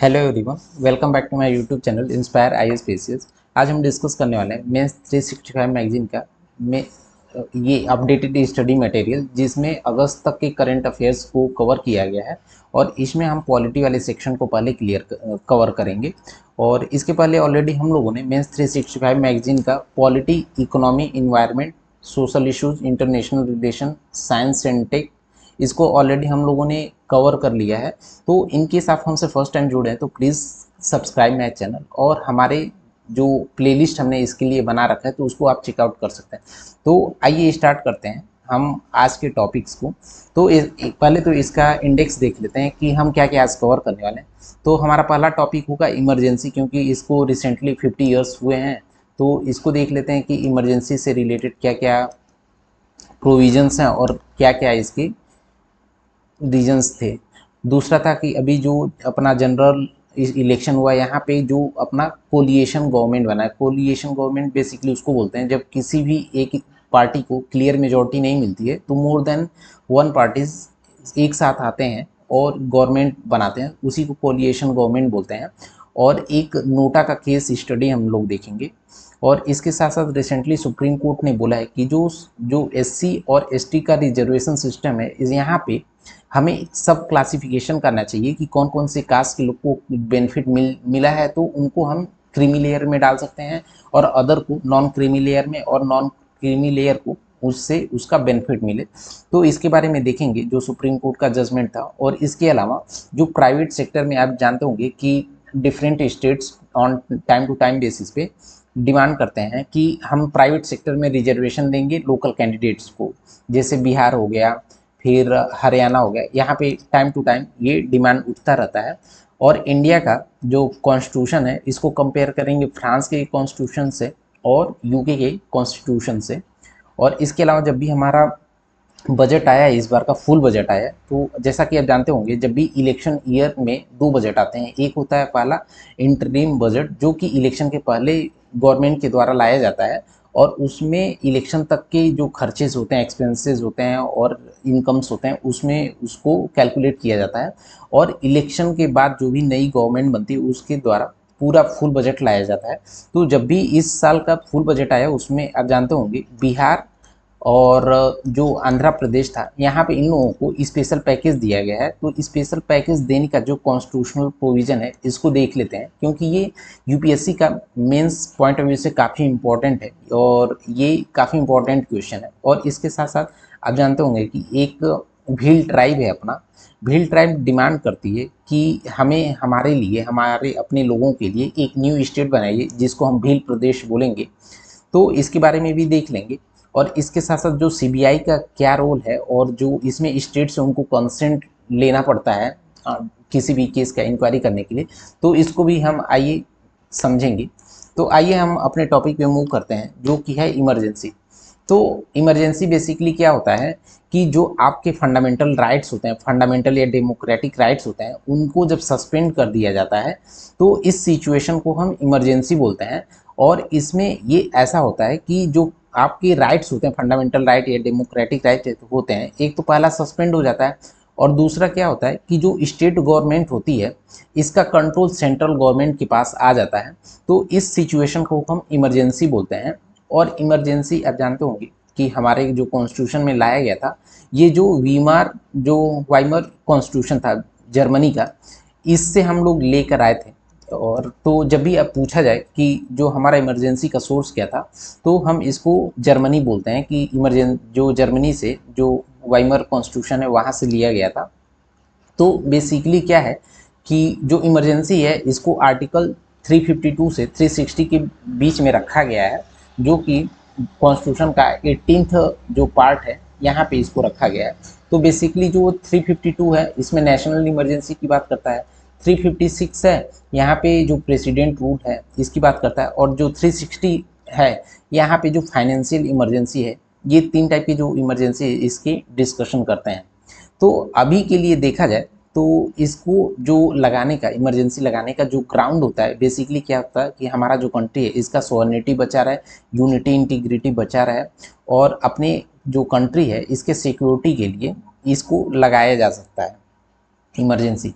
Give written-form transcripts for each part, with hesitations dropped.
Hello everyone, welcome back to my YouTube channel inspire IAS PCS. आज हम discuss करने वाले हैं मेंस 365 मैगजीन का में ये अपडेटेड स्टडी मटेरियल, जिसमें अगस्त तक के करंट अफेयर्स को कवर किया गया है। और इसमें हम पॉलिटी वाले सेक्शन को पहले कवर करेंगे। और इसके पहले ऑलरेडी हम लोगों ने मेंस 365 मैगजीन का polity, economy, environment, social issues, international relation, science and tech, इसको ऑलरेडी हम लोगों ने कवर कर लिया है। तो इनकेस आप हमसे फर्स्ट टाइम जुड़े हैं तो प्लीज़ सब्सक्राइब माय चैनल, और हमारे जो प्लेलिस्ट हमने इसके लिए बना रखा है तो उसको आप चेकआउट कर सकते हैं। तो आइए स्टार्ट करते हैं हम आज के टॉपिक्स को। तो पहले तो इसका इंडेक्स देख लेते हैं कि हम क्या क्या आज कवर करने वाले हैं। तो हमारा पहला टॉपिक होगा इमरजेंसी, क्योंकि इसको रिसेंटली 50 ईयर्स हुए हैं। तो इसको देख लेते हैं कि इमरजेंसी से रिलेटेड क्या क्या प्रोविजंस हैं और क्या क्या इसके रीजन्स थे। दूसरा था कि अभी जो अपना जनरल इलेक्शन हुआ, यहाँ पे जो अपना कोलिएशन गवर्नमेंट बना है। कोलिएशन गवर्नमेंट बेसिकली उसको बोलते हैं जब किसी भी एक पार्टी को क्लियर मेजॉरिटी नहीं मिलती है तो मोर देन वन पार्टीज एक साथ आते हैं और गवर्नमेंट बनाते हैं, उसी को कोलिएशन गवर्नमेंट बोलते हैं। और एक नोटा का केस स्टडी हम लोग देखेंगे। और इसके साथ साथ रिसेंटली सुप्रीम कोर्ट ने बोला है कि जो जो एससी और एसटी का रिजर्वेशन सिस्टम है, इस यहाँ पे हमें सब क्लासिफिकेशन करना चाहिए कि कौन कौन से कास्ट के लोग को बेनिफिट मिला है, तो उनको हम क्रीमी लेयर में डाल सकते हैं और अदर को नॉन क्रीमी लेयर में, और नॉन क्रीमी लेयर को उससे उसका बेनिफिट मिले। तो इसके बारे में देखेंगे जो सुप्रीम कोर्ट का जजमेंट था। और इसके अलावा जो प्राइवेट सेक्टर में आप जानते होंगे कि different states on time to time basis पे डिमांड करते हैं कि हम प्राइवेट सेक्टर में रिजर्वेशन देंगे लोकल कैंडिडेट्स को, जैसे बिहार हो गया, फिर हरियाणा हो गया। यहाँ पे टाइम टू टाइम ये डिमांड उठता रहता है। और इंडिया का जो कॉन्स्टिट्यूशन है, इसको कंपेयर करेंगे फ्रांस के कॉन्स्टिट्यूशन से और यूके के कॉन्स्टिट्यूशन से। और इसके अलावा जब भी हमारा बजट आया है, इस बार का फुल बजट आया है, तो जैसा कि आप जानते होंगे जब भी इलेक्शन ईयर में दो बजट आते हैं। एक होता है पहला इंटरिम बजट, जो कि इलेक्शन के पहले गवर्नमेंट के द्वारा लाया जाता है, और उसमें इलेक्शन तक के जो खर्चेज होते हैं, एक्सपेंसेस होते हैं और इनकम्स होते हैं, उसमें उसको कैलकुलेट किया जाता है। और इलेक्शन के बाद जो भी नई गवर्नमेंट बनती है उसके द्वारा पूरा फुल बजट लाया जाता है। तो जब भी इस साल का फुल बजट आया, उसमें आप जानते होंगे बिहार और जो आंध्र प्रदेश था, यहाँ पे इन लोगों को स्पेशल पैकेज दिया गया है। तो स्पेशल पैकेज देने का जो कॉन्स्टिट्यूशनल प्रोविज़न है, इसको देख लेते हैं, क्योंकि ये यूपीएससी का मेंस पॉइंट ऑफ व्यू से काफ़ी इंपॉर्टेंट है और ये काफ़ी इंपॉर्टेंट क्वेश्चन है। और इसके साथ साथ आप जानते होंगे कि एक भील ट्राइब है अपना, भील ट्राइब डिमांड करती है कि हमें हमारे लिए, हमारे अपने लोगों के लिए एक न्यू स्टेट बनाइए जिसको हम भील प्रदेश बोलेंगे। तो इसके बारे में भी देख लेंगे। और इसके साथ साथ जो सीबीआई का क्या रोल है, और जो इसमें स्टेट से उनको कंसेंट लेना पड़ता है किसी भी केस का इंक्वायरी करने के लिए, तो इसको भी हम आइए समझेंगे। तो आइए हम अपने टॉपिक पे मूव करते हैं, जो कि है इमरजेंसी। तो इमरजेंसी बेसिकली क्या होता है कि जो आपके फंडामेंटल राइट्स होते हैं, फंडामेंटल या डेमोक्रेटिक राइट्स होते हैं, उनको जब सस्पेंड कर दिया जाता है तो इस सिचुएशन को हम इमरजेंसी बोलते हैं। और इसमें ये ऐसा होता है कि जो आपके राइट्स होते हैं, फंडामेंटल राइट या डेमोक्रेटिक राइट होते हैं, एक तो पहला सस्पेंड हो जाता है, और दूसरा क्या होता है कि जो स्टेट गवर्नमेंट होती है, इसका कंट्रोल सेंट्रल गवर्नमेंट के पास आ जाता है। तो इस सिचुएशन को हम इमरजेंसी बोलते हैं। और इमरजेंसी आप जानते होंगे कि हमारे जो कॉन्स्टिट्यूशन में लाया गया था, ये जो वाइमर कॉन्स्टिट्यूशन था जर्मनी का, इससे हम लोग लेकर आए थे। और तो जब भी अब पूछा जाए कि जो हमारा इमरजेंसी का सोर्स क्या था, तो हम इसको जर्मनी बोलते हैं कि जो जर्मनी से जो वाइमर कॉन्स्टिट्यूशन है वहाँ से लिया गया था। तो बेसिकली क्या है कि जो इमरजेंसी है, इसको आर्टिकल 352 से 360 के बीच में रखा गया है, जो कि कॉन्स्टिट्यूशन का 18th जो पार्ट है, यहाँ पे इसको रखा गया है। तो बेसिकली जो 352 है, इसमें नेशनल इमरजेंसी की बात करता है। 356 है, यहाँ पे जो प्रेसिडेंट रूल है इसकी बात करता है। और जो 360 है, यहाँ पे जो फाइनेंशियल इमरजेंसी है, ये तीन टाइप की जो इमरजेंसी है इसकी डिस्कशन करते हैं। तो अभी के लिए देखा जाए तो इसको जो लगाने का, इमरजेंसी लगाने का जो ग्राउंड होता है, बेसिकली क्या होता है कि हमारा जो कंट्री है इसका सोवर्निटी बचा रहा है, यूनिटी इंटीग्रिटी बचा रहा है, और अपने जो कंट्री है इसके सिक्योरिटी के लिए इसको लगाया जा सकता है। इमरजेंसी।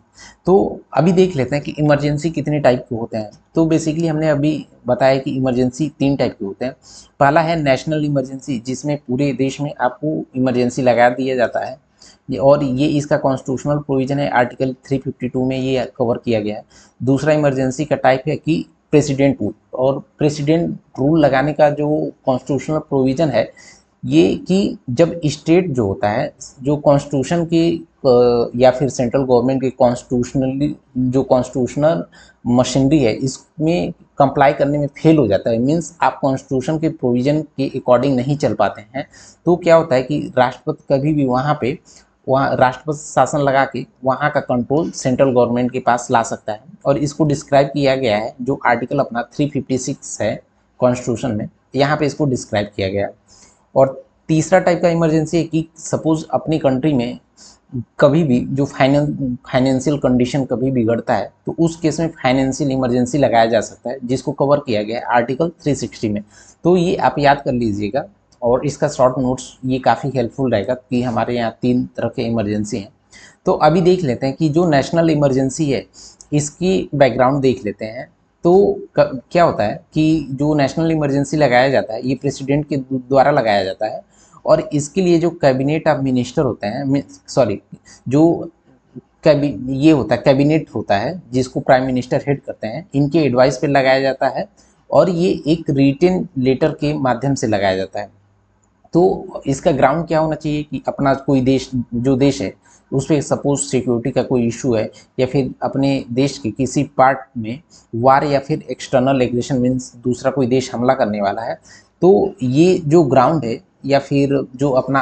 तो अभी देख लेते हैं कि इमरजेंसी कितने टाइप के होते हैं। तो बेसिकली हमने अभी बताया कि इमरजेंसी 3 टाइप के होते हैं। पहला है नेशनल इमरजेंसी, जिसमें पूरे देश में आपको इमरजेंसी लगा दिया जाता है। और ये इसका कॉन्स्टिट्यूशनल प्रोविजन है, आर्टिकल 352 में ये कवर किया गया है। दूसरा इमरजेंसी का टाइप है कि प्रेसिडेंट रूल, और प्रेसिडेंट रूल लगाने का जो कॉन्स्टिट्यूशनल प्रोविजन है ये कि जब स्टेट जो होता है, जो कॉन्स्टिट्यूशन की या फिर सेंट्रल गवर्नमेंट की कॉन्स्टिट्यूशनली जो कॉन्स्टिट्यूशनल मशीनरी है इसमें कंप्लाई करने में फेल हो जाता है, मीन्स आप कॉन्स्टिट्यूशन के प्रोविजन के अकॉर्डिंग नहीं चल पाते हैं, तो क्या होता है कि राष्ट्रपति कभी भी वहाँ राष्ट्रपति शासन लगा के वहाँ का कंट्रोल सेंट्रल गवर्नमेंट के पास ला सकता है। और इसको डिस्क्राइब किया गया है, जो आर्टिकल अपना 356 है कॉन्स्टिट्यूशन में, यहाँ पे इसको डिस्क्राइब किया गया है। और तीसरा टाइप का इमरजेंसी है कि सपोज अपनी कंट्री में कभी भी जो फाइनेंशियल कंडीशन कभी बिगड़ता है, तो उस केस में फाइनेंशियल इमरजेंसी लगाया जा सकता है, जिसको कवर किया गया है आर्टिकल 360 में। तो ये आप याद कर लीजिएगा, और इसका शॉर्ट नोट्स ये काफ़ी हेल्पफुल रहेगा कि हमारे यहाँ 3 तरह के इमरजेंसी हैं। तो अभी देख लेते हैं कि जो नेशनल इमरजेंसी है इसकी बैकग्राउंड देख लेते हैं। तो क्या होता है कि जो नेशनल इमरजेंसी लगाया जाता है ये प्रेसिडेंट के द्वारा लगाया जाता है, और इसके लिए जो कैबिनेट ऑफ मिनिस्टर होते हैं, सॉरी, जो ये होता है कैबिनेट होता है जिसको प्राइम मिनिस्टर हेड करते हैं, इनके एडवाइस पे लगाया जाता है, और ये एक रिटन लेटर के माध्यम से लगाया जाता है। तो इसका ग्राउंड क्या होना चाहिए कि अपना कोई देश, जो देश है उस पर सपोज सिक्योरिटी का कोई इशू है, या फिर अपने देश के किसी पार्ट में वार या फिर एक्सटर्नल एग्रेशन मीन्स दूसरा कोई देश हमला करने वाला है, तो ये जो ग्राउंड है या फिर जो अपना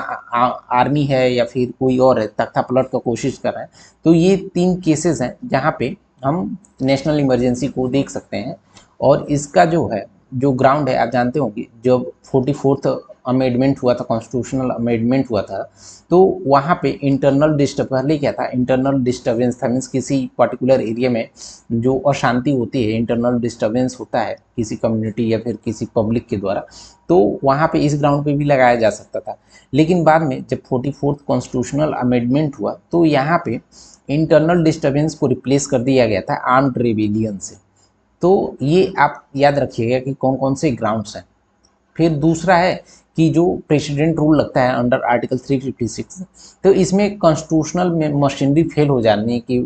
आर्मी है या फिर कोई और है तख्ता पलट का कोशिश कर रहा है, तो ये 3 केसेस हैं जहाँ पे हम नेशनल इमरजेंसी को देख सकते हैं। और इसका जो है जो ग्राउंड है, आप जानते होंगे जब 44th अमेंडमेंट हुआ था, कॉन्स्टिट्यूशनल अमेंडमेंट हुआ था, तो वहाँ पे इंटरनल डिस्टर्ब, पहले क्या था, इंटरनल डिस्टर्बेंस था, मीन्स किसी पर्टिकुलर एरिया में जो अशांति होती है, इंटरनल डिस्टर्बेंस होता है किसी कम्युनिटी या फिर किसी पब्लिक के द्वारा, तो वहाँ पे इस ग्राउंड पे भी लगाया जा सकता था। लेकिन बाद में जब 44th कॉन्स्टिट्यूशनल अमेंडमेंट हुआ तो यहाँ पे इंटरनल डिस्टर्बेंस को रिप्लेस कर दिया गया था आर्म्ड रेबेलियन से। तो ये आप याद रखिएगा कि कौन कौन से ग्राउंड्स हैं। फिर दूसरा है कि जो प्रेसिडेंट रूल लगता है अंडर आर्टिकल 356, तो इसमें कॉन्स्टिट्यूशनल में मशीनरी फेल हो जाने की,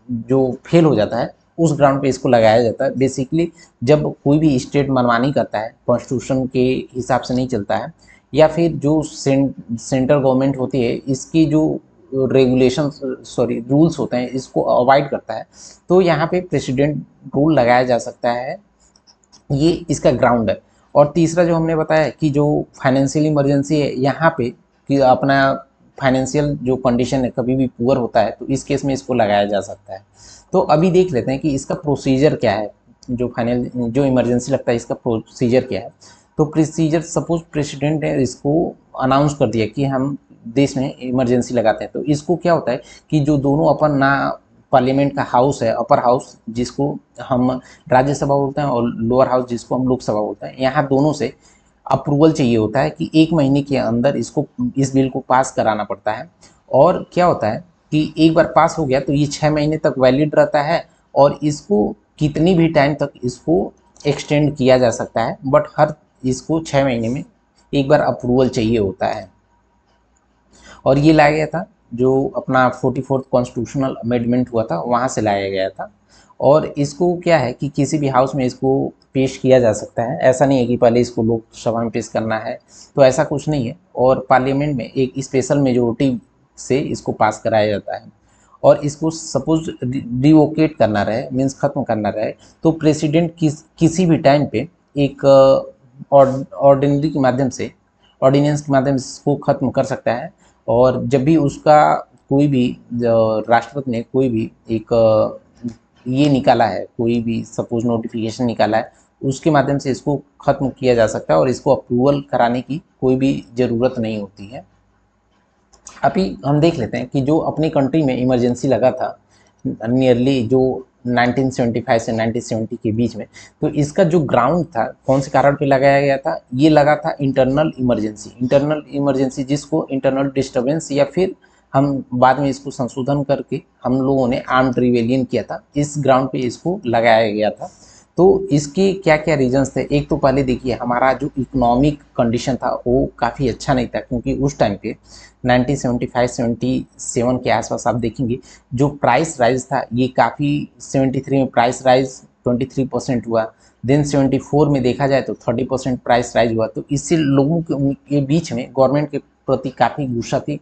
जो फेल हो जाता है उस ग्राउंड पे इसको लगाया जाता है। बेसिकली जब कोई भी स्टेट मनमानी करता है, कॉन्स्टिट्यूशन के हिसाब से नहीं चलता है, या फिर जो सेंट्रल गवर्नमेंट होती है इसकी जो रेगुलेशन, सॉरी, रूल्स होते हैं इसको अवॉइड करता है, तो यहाँ पे प्रेसिडेंट रूल लगाया जा सकता है। ये इसका ग्राउंड है। और तीसरा जो हमने बताया कि जो फाइनेंशियल इमरजेंसी है, यहाँ पे कि अपना फाइनेंशियल जो कंडीशन है कभी भी पुअर होता है, तो इस केस में इसको लगाया जा सकता है। तो अभी देख लेते हैं कि इसका प्रोसीजर क्या है, जो इमरजेंसी लगता है इसका प्रोसीजर क्या है। तो प्रोसीजर, सपोज प्रेसिडेंट ने इसको अनाउंस कर दिया कि हम देश में इमरजेंसी लगाते हैं, तो इसको क्या होता है कि जो दोनों अपन ना पार्लियामेंट का हाउस है, अपर हाउस जिसको हम राज्यसभा बोलते हैं और लोअर हाउस जिसको हम लोकसभा बोलते हैं, यहाँ दोनों से अप्रूवल चाहिए होता है कि 1 महीने के अंदर इस बिल को पास कराना पड़ता है। और क्या होता है कि एक बार पास हो गया तो ये 6 महीने तक वैलिड रहता है, और इसको कितनी भी टाइम तक इसको एक्सटेंड किया जा सकता है, बट हर इसको 6 महीने में एक बार अप्रूवल चाहिए होता है। और ये लाया गया था जो अपना 44th कॉन्स्टिट्यूशनल अमेंडमेंट हुआ था वहाँ से लाया गया था। और इसको क्या है कि किसी भी हाउस में इसको पेश किया जा सकता है, ऐसा नहीं है कि पहले इसको लोकसभा में पेश करना है, तो ऐसा कुछ नहीं है। और पार्लियामेंट में एक स्पेशल मेजोरिटी से इसको पास कराया जाता है। और इसको सपोज रिवोकेट करना रहे, मीन्स ख़त्म करना रहे, तो प्रेसिडेंट किसी भी टाइम पे एक ऑर्डिनरी के माध्यम से, ऑर्डिनेंस के माध्यम से इसको ख़त्म कर सकता है। और जब भी उसका कोई भी राष्ट्रपति ने कोई भी एक ये निकाला है, कोई भी सपोज नोटिफिकेशन निकाला है, उसके माध्यम से इसको ख़त्म किया जा सकता है, और इसको अप्रूवल कराने की कोई भी ज़रूरत नहीं होती है। अभी हम देख लेते हैं कि जो अपनी कंट्री में इमरजेंसी लगा था नियरली जो 1975 से 1970 के बीच में, तो इसका जो ग्राउंड था, कौन से कारण पे लगाया गया था, ये लगा था इंटरनल इमरजेंसी। इंटरनल इमरजेंसी जिसको इंटरनल डिस्टर्बेंस या फिर हम बाद में इसको संशोधन करके हम लोगों ने आर्म्ड रिवेलियन किया था, इस ग्राउंड पे इसको लगाया गया था। तो इसके क्या क्या रीजंस थे, एक तो पहले देखिए हमारा जो इकोनॉमिक कंडीशन था वो काफ़ी अच्छा नहीं था, क्योंकि उस टाइम पे 1975-77 के आसपास आप देखेंगे जो प्राइस राइज था ये काफ़ी, 73 में प्राइस राइज 23% हुआ, देन 74 में देखा जाए तो 30% प्राइस राइज हुआ। तो इससे लोगों के बीच में गवर्नमेंट के प्रति काफ़ी गुस्सा थी।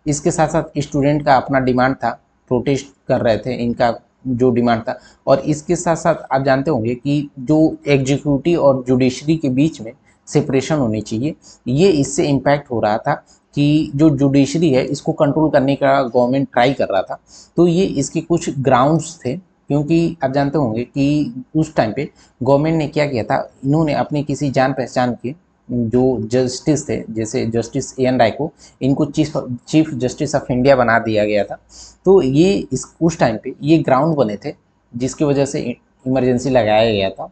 इसके साथ साथ स्टूडेंट का अपना डिमांड था, प्रोटेस्ट कर रहे थे, इनका जो डिमांड था। और इसके साथ साथ आप जानते होंगे कि जो एग्जीक्यूटिव और जुडिशरी के बीच में सेपरेशन होनी चाहिए, ये इससे इम्पैक्ट हो रहा था कि जो जुडिशरी है इसको कंट्रोल करने का गवर्नमेंट ट्राई कर रहा था। तो ये इसके कुछ ग्राउंड्स थे, क्योंकि आप जानते होंगे कि उस टाइम पे गवर्नमेंट ने क्या किया था, इन्होंने अपने किसी जान पहचान के जो जस्टिस थे, जैसे जस्टिस एन राय को, इनको चीफ जस्टिस ऑफ इंडिया बना दिया गया था। तो ये उस टाइम पे ये ग्राउंड बने थे जिसकी वजह से इमरजेंसी लगाया गया था।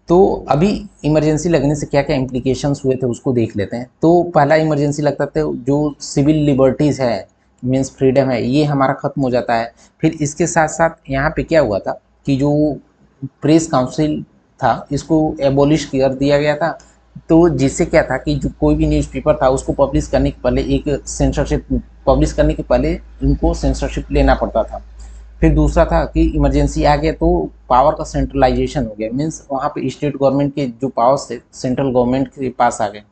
तो अभी इमरजेंसी लगने से क्या क्या इम्प्लीकेशंस हुए थे उसको देख लेते हैं। तो पहला इमरजेंसी लगता था, जो सिविल लिबर्टीज़ है, मीन्स फ्रीडम है, ये हमारा ख़त्म हो जाता है। फिर इसके साथ साथ यहाँ पे क्या हुआ था कि जो प्रेस काउंसिल था इसको एबॉलिश कर दिया गया था। तो जिससे क्या था कि जो कोई भी न्यूज़पेपर था उसको पब्लिश करने के पहले एक सेंसरशिप, पब्लिश करने के पहले इनको सेंसरशिप लेना पड़ता था। फिर दूसरा था कि इमरजेंसी आ गया तो पावर का सेंट्रलाइजेशन हो गया, मीन्स वहाँ पे स्टेट गवर्नमेंट के जो पावर्स थे सेंट्रल गवर्नमेंट के पास आ गए।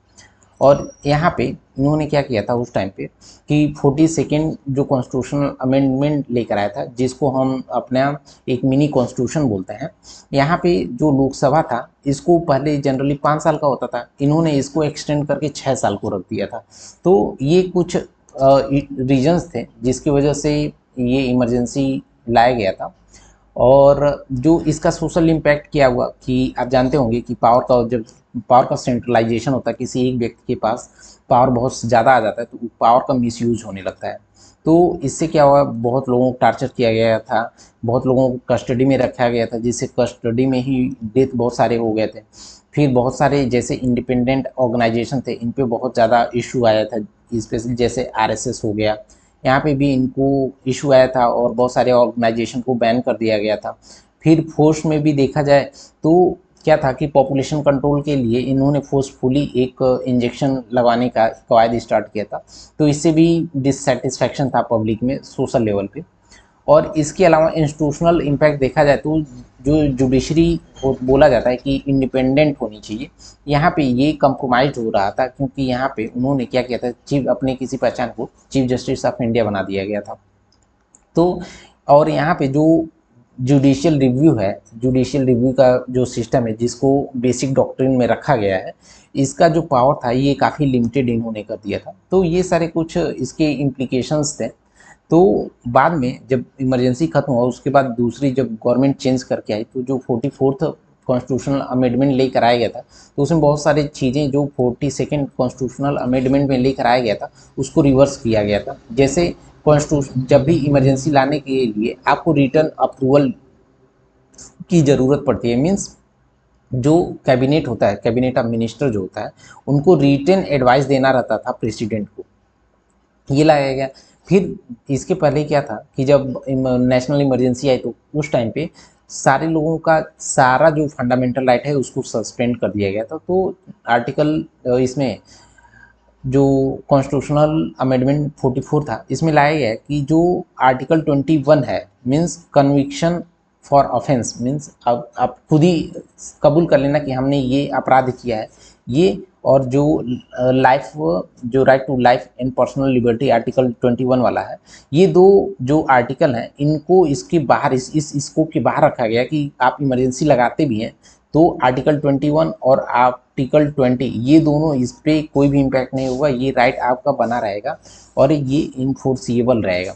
और यहाँ पे इन्होंने क्या किया था उस टाइम पे कि 42nd जो कॉन्स्टिट्यूशनल अमेंडमेंट लेकर आया था, जिसको हम अपना एक मिनी कॉन्स्टिट्यूशन बोलते हैं। यहाँ पे जो लोकसभा था इसको पहले जनरली 5 साल का होता था, इन्होंने इसको एक्सटेंड करके 6 साल को रख दिया था। तो ये कुछ रीजन्स थे जिसकी वजह से ये इमरजेंसी लाया गया था। और जो इसका सोशल इम्पैक्ट क्या हुआ कि आप जानते होंगे कि जब पावर का सेंट्रलाइजेशन होता है, किसी एक व्यक्ति के पास पावर बहुत ज़्यादा आ जाता है तो पावर का मिसयूज होने लगता है। तो इससे क्या हुआ, बहुत लोगों को टार्चर किया गया था, बहुत लोगों को कस्टडी में रखा गया था, जिससे कस्टडी में ही डेथ बहुत सारे हो गए थे। फिर बहुत सारे जैसे इंडिपेंडेंट ऑर्गेनाइजेशन थे, इन पे बहुत ज़्यादा इशू आया था, स्पेशली जैसे आरएसएस हो गया, यहाँ पे भी इनको इशू आया था और बहुत सारे ऑर्गेनाइजेशन को बैन कर दिया गया था। फिर फोर्स में भी देखा जाए तो क्या था कि पॉपुलेशन कंट्रोल के लिए इन्होंने फोर्सफुली एक इंजेक्शन लगाने का कवायद स्टार्ट किया था। तो इससे भी डिससेटिस्फैक्शन था पब्लिक में सोशल लेवल पे। और इसके अलावा इंस्टीट्यूशनल इम्पैक्ट देखा जाए तो जो जुडिशरी बोला जाता है कि इंडिपेंडेंट होनी चाहिए, यहाँ पे ये कंप्रोमाइज हो रहा था, क्योंकि यहाँ पे उन्होंने क्या किया था, चीफ अपने किसी पहचान को चीफ जस्टिस ऑफ इंडिया बना दिया गया था। तो और यहाँ पे जो जुडिशियल रिव्यू है, जुडिशियल रिव्यू का जो सिस्टम है जिसको बेसिक डॉक्ट्रिन में रखा गया है, इसका जो पावर था ये काफ़ी लिमिटेड इन्होंने कर दिया था। तो ये सारे कुछ इसके इम्प्लीकेशंस थे। तो बाद में जब इमरजेंसी खत्म हुआ उसके बाद दूसरी जब गवर्नमेंट चेंज करके आई तो जो 44th कॉन्स्टिट्यूशनल अमेंडमेंट लेकर आया गया था, तो उसमें बहुत सारी चीज़ें जो 42nd कॉन्स्टिट्यूशनल अमेंडमेंट में लेकर आया गया था उसको रिवर्स किया गया था। जैसे कॉन्स्टिट्यूशन, जब भी इमरजेंसी लाने के लिए आपको रिटर्न अप्रूवल की ज़रूरत पड़ती है, मीन्स जो कैबिनेट होता है, कैबिनेट ऑफ मिनिस्टर जो होता है, उनको रिटर्न एडवाइस देना रहता था प्रेसिडेंट को, ये लाया गया। फिर इसके पहले क्या था कि जब नेशनल इमरजेंसी आई तो उस टाइम पे सारे लोगों का सारा जो फंडामेंटल राइट है उसको सस्पेंड कर दिया गया था। तो आर्टिकल इसमें जो कॉन्स्टिट्यूशनल अमेंडमेंट 44 था इसमें लाया गया है कि जो आर्टिकल 21 है, means conviction for offence, means अब आप खुद ही कबूल कर लेना कि हमने ये अपराध किया है, ये। और जो लाइफ, जो right to life and personal liberty article 21 वाला है, ये दो जो आर्टिकल हैं इनको इसके बाहर, इस स्कोप के बाहर रखा गया कि आप इमरजेंसी लगाते भी हैं तो आर्टिकल 21 और आर्टिकल 20 ये दोनों, इस पर कोई भी इम्पैक्ट नहीं होगा, ये राइट आपका बना रहेगा और ये इन्फोर्सिएबल रहेगा।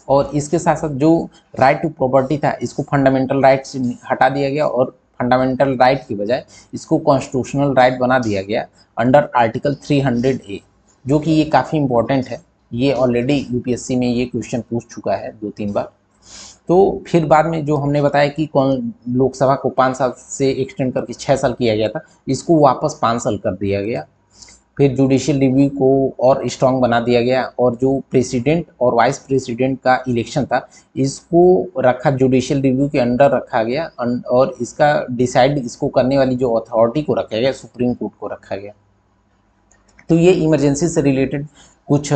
और इसके साथ साथ जो राइट टू प्रॉपर्टी था इसको फंडामेंटल राइट से हटा दिया गया और फंडामेंटल राइट की बजाय इसको कॉन्स्टिट्यूशनल राइट बना दिया गया अंडर आर्टिकल 300A, जो कि ये काफ़ी इंपॉर्टेंट है। ये ऑलरेडी यूपीएससी में ये क्वेश्चन पूछ चुका है 2-3 बार। तो फिर बाद में जो हमने बताया कि कौन लोकसभा को 5 साल से एक्सटेंड करके 6 साल किया गया था, इसको वापस 5 साल कर दिया गया। फिर जुडिशियल रिव्यू को और स्ट्रॉन्ग बना दिया गया, और जो प्रेसिडेंट और वाइस प्रेसिडेंट का इलेक्शन था इसको रखा जुडिशियल रिव्यू के अंडर रखा गया, और इसका डिसाइड इसको करने वाली जो अथॉरिटी को रखा गया सुप्रीम कोर्ट को रखा गया। तो ये इमरजेंसी से रिलेटेड कुछ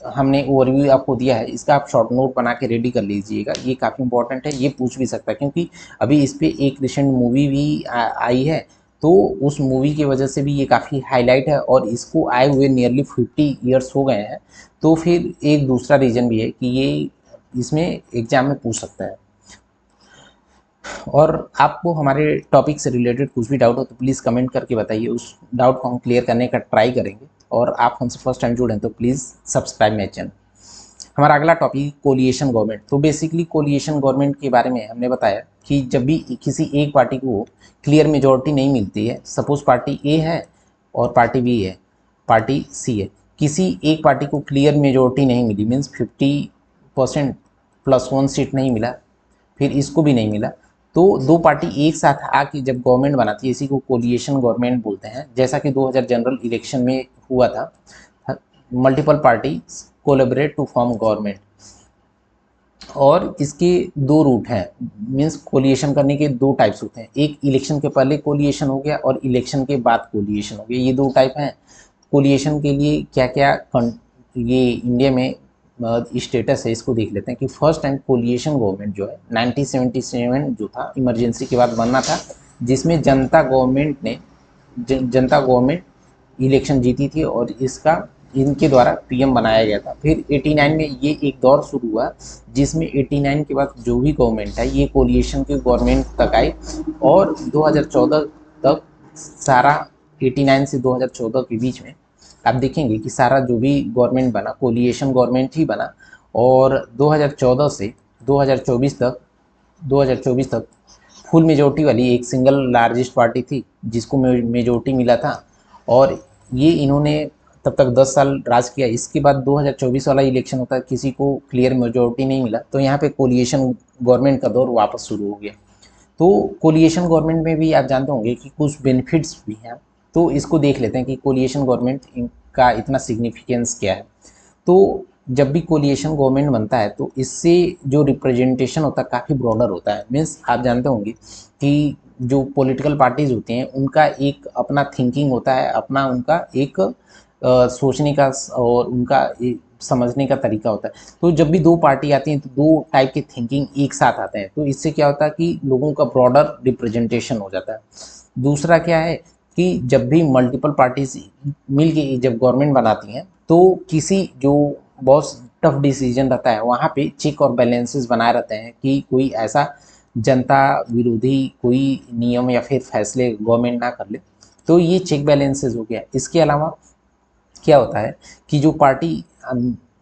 हमने ओवरव्यू आपको दिया है, इसका आप शॉर्ट नोट बना के रेडी कर लीजिएगा, ये काफ़ी इंपॉर्टेंट है, ये पूछ भी सकता है क्योंकि अभी इस पर एक रिसेंट मूवी भी आई है, तो उस मूवी की वजह से भी ये काफ़ी हाईलाइट है, और इसको आए हुए नियरली 50 ईयर्स हो गए हैं। तो फिर एक दूसरा रीज़न भी है कि ये इसमें एग्जाम में पूछ सकता है। और आपको हमारे टॉपिक से रिलेटेड कुछ भी डाउट हो तो प्लीज़ कमेंट करके बताइए, उस डाउट को हम क्लियर करने का ट्राई करेंगे। और आप हमसे फर्स्ट टाइम जुड़े हैं तो प्लीज़ सब्सक्राइब माई चैनल। हमारा अगला टॉपिक कोलिएशन गवर्नमेंट। तो बेसिकली कोलिएशन गवर्नमेंट के बारे में हमने बताया कि जब भी किसी एक पार्टी को क्लियर मेजॉरिटी नहीं मिलती है, सपोज पार्टी ए है और पार्टी बी है, पार्टी सी है, किसी एक पार्टी को क्लियर मेजॉरिटी नहीं मिली, मीन्स 50% +1 सीट नहीं मिला, फिर इसको भी नहीं मिला, तो दो पार्टी एक साथ आके जब गवर्नमेंट बनाती है इसी को कोलिएशन गवर्नमेंट बोलते हैं। जैसा कि 2000 जनरल इलेक्शन में हुआ था, multiple party collaborate to form government, और इसके दो रूट हैं, मीन्स कोलिएशन करने के दो टाइप्स होते हैं, एक इलेक्शन के पहले कोलिएशन हो गया और इलेक्शन के बाद कोलिएशन हो गया, ये दो टाइप हैं। कोलिएशन के लिए क्या क्या ये इंडिया में स्टेटस है इसको देख लेते हैं कि फर्स्ट टाइम कोलिएशन गवर्नमेंट जो है 1977 जो था इमरजेंसी के बाद बनना था, जिसमें जनता गवर्नमेंट इलेक्शन जीती थी और इसका इनके द्वारा पीएम बनाया गया था। फिर 89 में ये एक दौर शुरू हुआ जिसमें 89 के बाद जो भी गवर्नमेंट है ये कोलिएशन के गवर्नमेंट तक आई, और 2014 तक सारा 89 से 2014 के बीच में आप देखेंगे कि सारा जो भी गवर्नमेंट बना कोलिएशन गवर्नमेंट ही बना। और 2014 से 2024 तक फुल मेजोरिटी वाली एक सिंगल लार्जेस्ट पार्टी थी जिसको मेजोरिटी मिला था, और ये इन्होंने तब तक 10 साल राज किया। इसके बाद 2024 वाला इलेक्शन होता है, किसी को क्लियर मेजोरिटी नहीं मिला, तो यहाँ पे कोलिएशन गवर्नमेंट का दौर वापस शुरू हो गया। तो कोलिएशन गवर्नमेंट में भी आप जानते होंगे कि कुछ बेनिफिट्स भी हैं, तो इसको देख लेते हैं कि कोलिएशन गवर्नमेंट का इतना सिग्निफिकेंस क्या है। तो जब भी कोलिएशन गवर्नमेंट बनता है तो इससे जो रिप्रेजेंटेशन होता है काफ़ी ब्रॉडर होता है, मीन्स आप जानते होंगे कि जो पॉलिटिकल पार्टीज़ होती हैं उनका एक अपना थिंकिंग होता है, अपना उनका एक सोचने का और उनका समझने का तरीका होता है। तो जब भी दो पार्टी आती हैं तो दो टाइप के थिंकिंग एक साथ आते हैं, तो इससे क्या होता है कि लोगों का ब्रॉडर रिप्रेजेंटेशन हो जाता है। दूसरा क्या है कि जब भी मल्टीपल पार्टीज मिल के जब गवर्नमेंट बनाती हैं तो किसी जो बहुत टफ डिसीजन रहता है वहाँ पे चेक और बैलेंसेस बनाए रहते हैं कि कोई ऐसा जनता विरोधी कोई नियम या फिर फैसले गवर्नमेंट ना कर ले, तो ये चेक बैलेंसेस हो गया। इसके अलावा क्या होता है कि जो पार्टी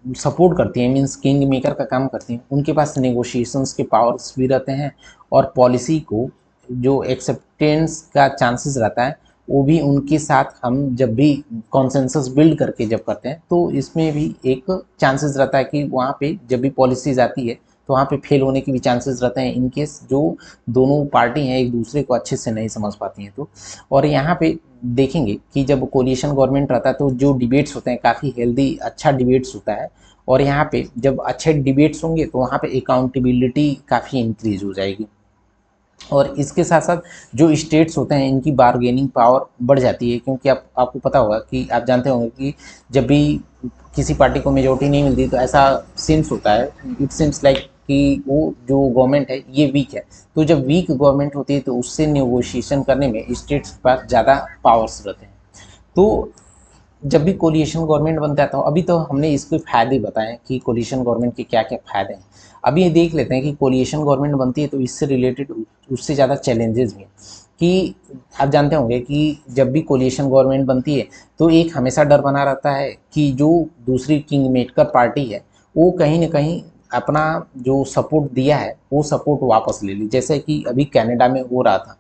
सपोर्ट करती है, मीन्स किंग मेकर का काम करती हैं, उनके पास नेगोशिएशंस के पावर्स भी रहते हैं, और पॉलिसी को जो एक्सेप्टेंस का चांसेस रहता है वो भी उनके साथ हम जब भी कॉन्सेंसस बिल्ड करके जब करते हैं तो इसमें भी एक चांसेस रहता है कि वहाँ पे जब भी पॉलिसीज आती है तो वहाँ पे फेल होने के भी चांसेस रहते हैं, इनकेस जो दोनों पार्टी हैं एक दूसरे को अच्छे से नहीं समझ पाती हैं। तो और यहाँ पे देखेंगे कि जब कोलिएशन गवर्नमेंट रहता है तो जो डिबेट्स होते हैं काफ़ी हेल्दी अच्छा डिबेट्स होता है, और यहाँ पे जब अच्छे डिबेट्स होंगे तो वहाँ पे अकाउंटेबिलिटी काफ़ी इंक्रीज हो जाएगी। और इसके साथ साथ जो स्टेट्स होते हैं इनकी बार्गेनिंग पावर बढ़ जाती है, क्योंकि आपको पता होगा कि आप जानते होंगे कि जब भी किसी पार्टी को मेजोरिटी नहीं मिलती तो ऐसा सीन्स होता है, इट सीम्स लाइक कि वो जो गवर्नमेंट है ये वीक है। तो जब वीक गवर्नमेंट होती है तो उससे नेगोशिएशन करने में स्टेट्स के पास ज़्यादा पावर्स रहते हैं। तो जब भी कोलिएशन गवर्नमेंट बनता है तो अभी तो हमने इसके फायदे बताए कि कोलिएशन गवर्नमेंट के क्या क्या फायदे हैं। अभी ये देख लेते हैं कि कोलिएशन गवर्नमेंट बनती है तो इससे रिलेटेड उससे ज़्यादा चैलेंजेस भी हैं। कि आप जानते होंगे कि जब भी कोलिएशन गवर्नमेंट बनती है तो एक हमेशा डर बना रहता है कि जो दूसरी किंग मेकर पार्टी है वो कहीं ना कहीं अपना जो सपोर्ट दिया है वो सपोर्ट वापस ले ली, जैसे कि अभी कनाडा में हो रहा था।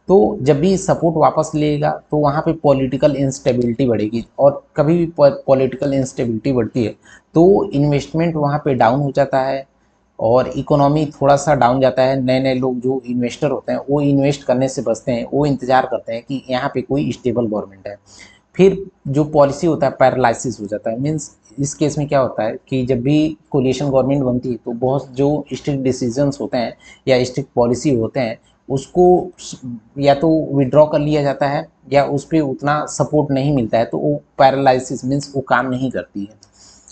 तो जब भी सपोर्ट वापस लेगा तो वहाँ पे पॉलिटिकल इंस्टेबिलिटी बढ़ेगी, और कभी भी पॉलिटिकल इंस्टेबिलिटी बढ़ती है तो इन्वेस्टमेंट वहाँ पे डाउन हो जाता है और इकोनॉमी थोड़ा सा डाउन जाता है। नए नए लोग जो इन्वेस्टर होते हैं वो इन्वेस्ट करने से बचते हैं, वो इंतज़ार करते हैं कि यहाँ पे कोई स्टेबल गवर्नमेंट है। फिर जो पॉलिसी होता है पैरालाइसिस हो जाता है। मीन्स इस केस में क्या होता है कि जब भी कोलिशन गवर्नमेंट बनती है तो बहुत जो स्ट्रिक्ट डिसीजंस होते हैं या स्ट्रिक्ट पॉलिसी होते हैं उसको या तो विड्रॉ कर लिया जाता है या उस पर उतना सपोर्ट नहीं मिलता है, तो वो पैरालाइसिस मीन्स वो काम नहीं करती है।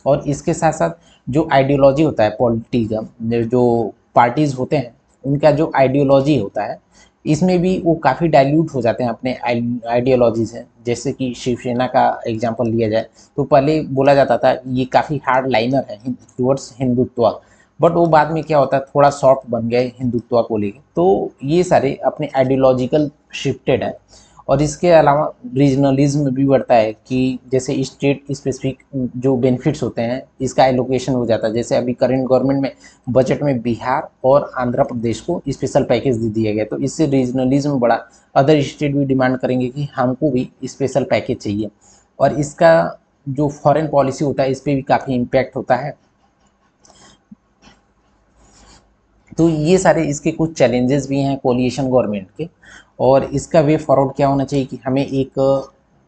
और इसके साथ साथ जो आइडियोलॉजी होता है पॉलिटी का, जो पार्टीज़ होते हैं उनका जो आइडियोलॉजी होता है इसमें भी वो काफ़ी डाइल्यूट हो जाते हैं अपने आइडियोलॉजी से। जैसे कि शिवसेना का एग्जांपल लिया जाए तो पहले बोला जाता था ये काफ़ी हार्ड लाइनर है टुवर्ड्स हिंदुत्व, बट वो बाद में क्या होता है थोड़ा सॉफ्ट बन गए हिंदुत्व को लेकर। तो ये सारे अपने आइडियोलॉजिकल शिफ्टेड है। और इसके अलावा रीजनलिज्म भी बढ़ता है कि जैसे स्टेट स्पेसिफिक जो बेनिफिट्स होते हैं इसका एलोकेशन हो जाता है। जैसे अभी करंट गवर्नमेंट में बजट में बिहार और आंध्र प्रदेश को स्पेशल पैकेज दे दिया गया, तो इससे रीजनलिज्म बढ़ा। अदर स्टेट भी डिमांड करेंगे कि हमको भी स्पेशल पैकेज चाहिए, और इसका जो फॉरेन पॉलिसी होता है इस पर भी काफ़ी इम्पैक्ट होता है। तो ये सारे इसके कुछ चैलेंजेस भी हैं कोलिशन गवर्नमेंट के। और इसका वे फॉरवर्ड क्या होना चाहिए कि हमें एक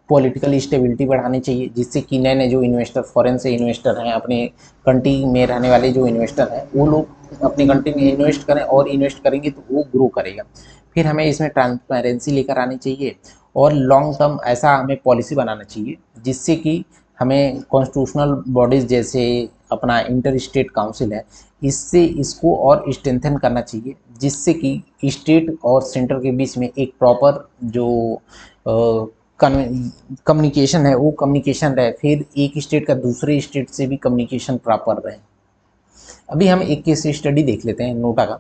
पॉलिटिकल स्टेबिलिटी बढ़ानी चाहिए, जिससे कि नए नए जो इन्वेस्टर फॉरेन से इन्वेस्टर हैं अपने कंट्री में रहने वाले जो इन्वेस्टर हैं वो लोग अपनी कंट्री में इन्वेस्ट करें, और इन्वेस्ट करेंगे तो वो ग्रो करेगा। फिर हमें इसमें ट्रांसपेरेंसी लेकर आनी चाहिए, और लॉन्ग टर्म ऐसा हमें पॉलिसी बनाना चाहिए जिससे कि हमें कॉन्स्टिट्यूशनल बॉडीज़ जैसे अपना इंटर स्टेट काउंसिल है इससे इसको और स्ट्रेंथन करना चाहिए, जिससे कि स्टेट और सेंटर के बीच में एक प्रॉपर जो कम्युनिकेशन है वो कम्युनिकेशन रहे, फिर एक स्टेट का दूसरे स्टेट से भी कम्युनिकेशन प्रॉपर रहे। अभी हम एक केस स्टडी देख लेते हैं नोटा का।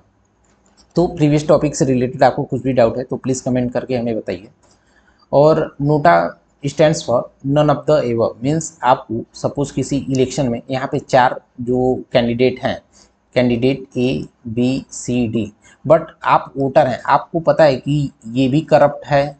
तो प्रीवियस टॉपिक से रिलेटेड आपको कुछ भी डाउट है तो प्लीज़ कमेंट करके हमें बताइए। और NOTA stands for none of the above, means आपको सपोज किसी इलेक्शन में यहाँ पे 4 जो कैंडिडेट हैं, candidate A B C D, but आप वोटर हैं, आपको पता है कि ये भी करप्ट है,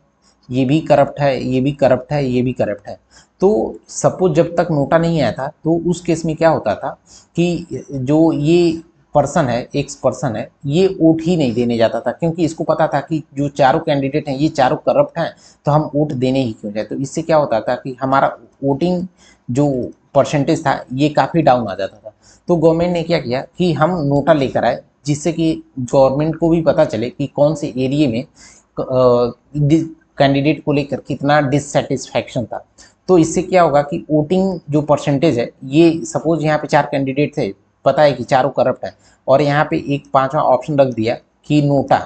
ये भी करप्ट है, ये भी करप्ट है, ये भी करप्ट है। तो सपोज जब तक नोटा नहीं आया था तो उस केस में क्या होता था कि जो ये पर्सन है, एक पर्सन है, ये वोट ही नहीं देने जाता था, क्योंकि इसको पता था कि जो चारों कैंडिडेट हैं ये चारों करप्ट हैं, तो हम वोट देने ही क्यों जाए। तो इससे क्या होता था कि हमारा वोटिंग जो परसेंटेज था ये काफ़ी डाउन आ जाता था। तो गवर्नमेंट ने क्या किया कि हम नोटा लेकर आए, जिससे कि गवर्नमेंट को भी पता चले कि कौन से एरिए में कैंडिडेट को लेकर कितना डिससेटिस्फैक्शन था। तो इससे क्या होगा कि वोटिंग जो परसेंटेज है, ये सपोज यहाँ पे 4 कैंडिडेट थे, पता है कि चारों करप्ट है, और यहाँ पे एक 5वां ऑप्शन रख दिया कि नोटा।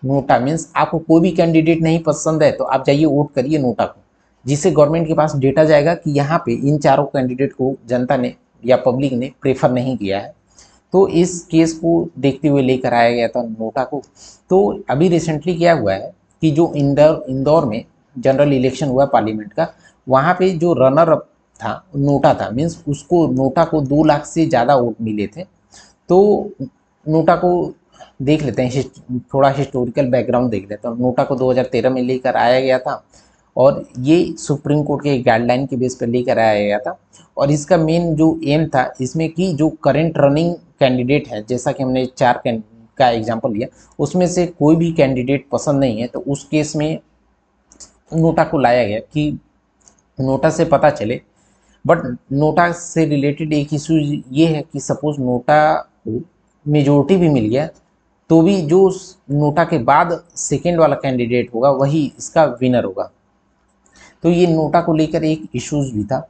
नोटा मीन्स आपको कोई भी कैंडिडेट नहीं पसंद है तो आप जाइए वोट करिए नोटा को, जिससे गवर्नमेंट के पास डेटा जाएगा कि यहाँ पे इन चारों कैंडिडेट को जनता ने या पब्लिक ने प्रेफर नहीं किया है। तो इस केस को देखते हुए लेकर आया गया था नोटा को। तो अभी रिसेंटली क्या हुआ है कि जो इंदौर में जनरल इलेक्शन हुआ पार्लियामेंट का, वहाँ पे जो रनर अप था नोटा था, मीन्स उसको नोटा को 2 लाख से ज़्यादा वोट मिले थे। तो नोटा को देख लेते हैं, थोड़ा हिस्टोरिकल बैकग्राउंड देख लेते हैं। नोटा को 2013 में लेकर आया गया था, और ये सुप्रीम कोर्ट के गाइडलाइन के बेस पर लेकर आया गया था। और इसका मेन जो एम था इसमें कि जो करंट रनिंग कैंडिडेट है, जैसा कि हमने 4 का एग्जांपल लिया, उसमें से कोई भी कैंडिडेट पसंद नहीं है, तो उस केस में नोटा को लाया गया कि नोटा से पता चले। बट नोटा से रिलेटेड एक इशू ये है कि सपोज नोटा को मेजोरिटी भी मिल गया तो भी जो नोटा के बाद सेकेंड वाला कैंडिडेट होगा वही इसका विनर होगा। तो ये नोटा को लेकर एक इश्यूज भी था।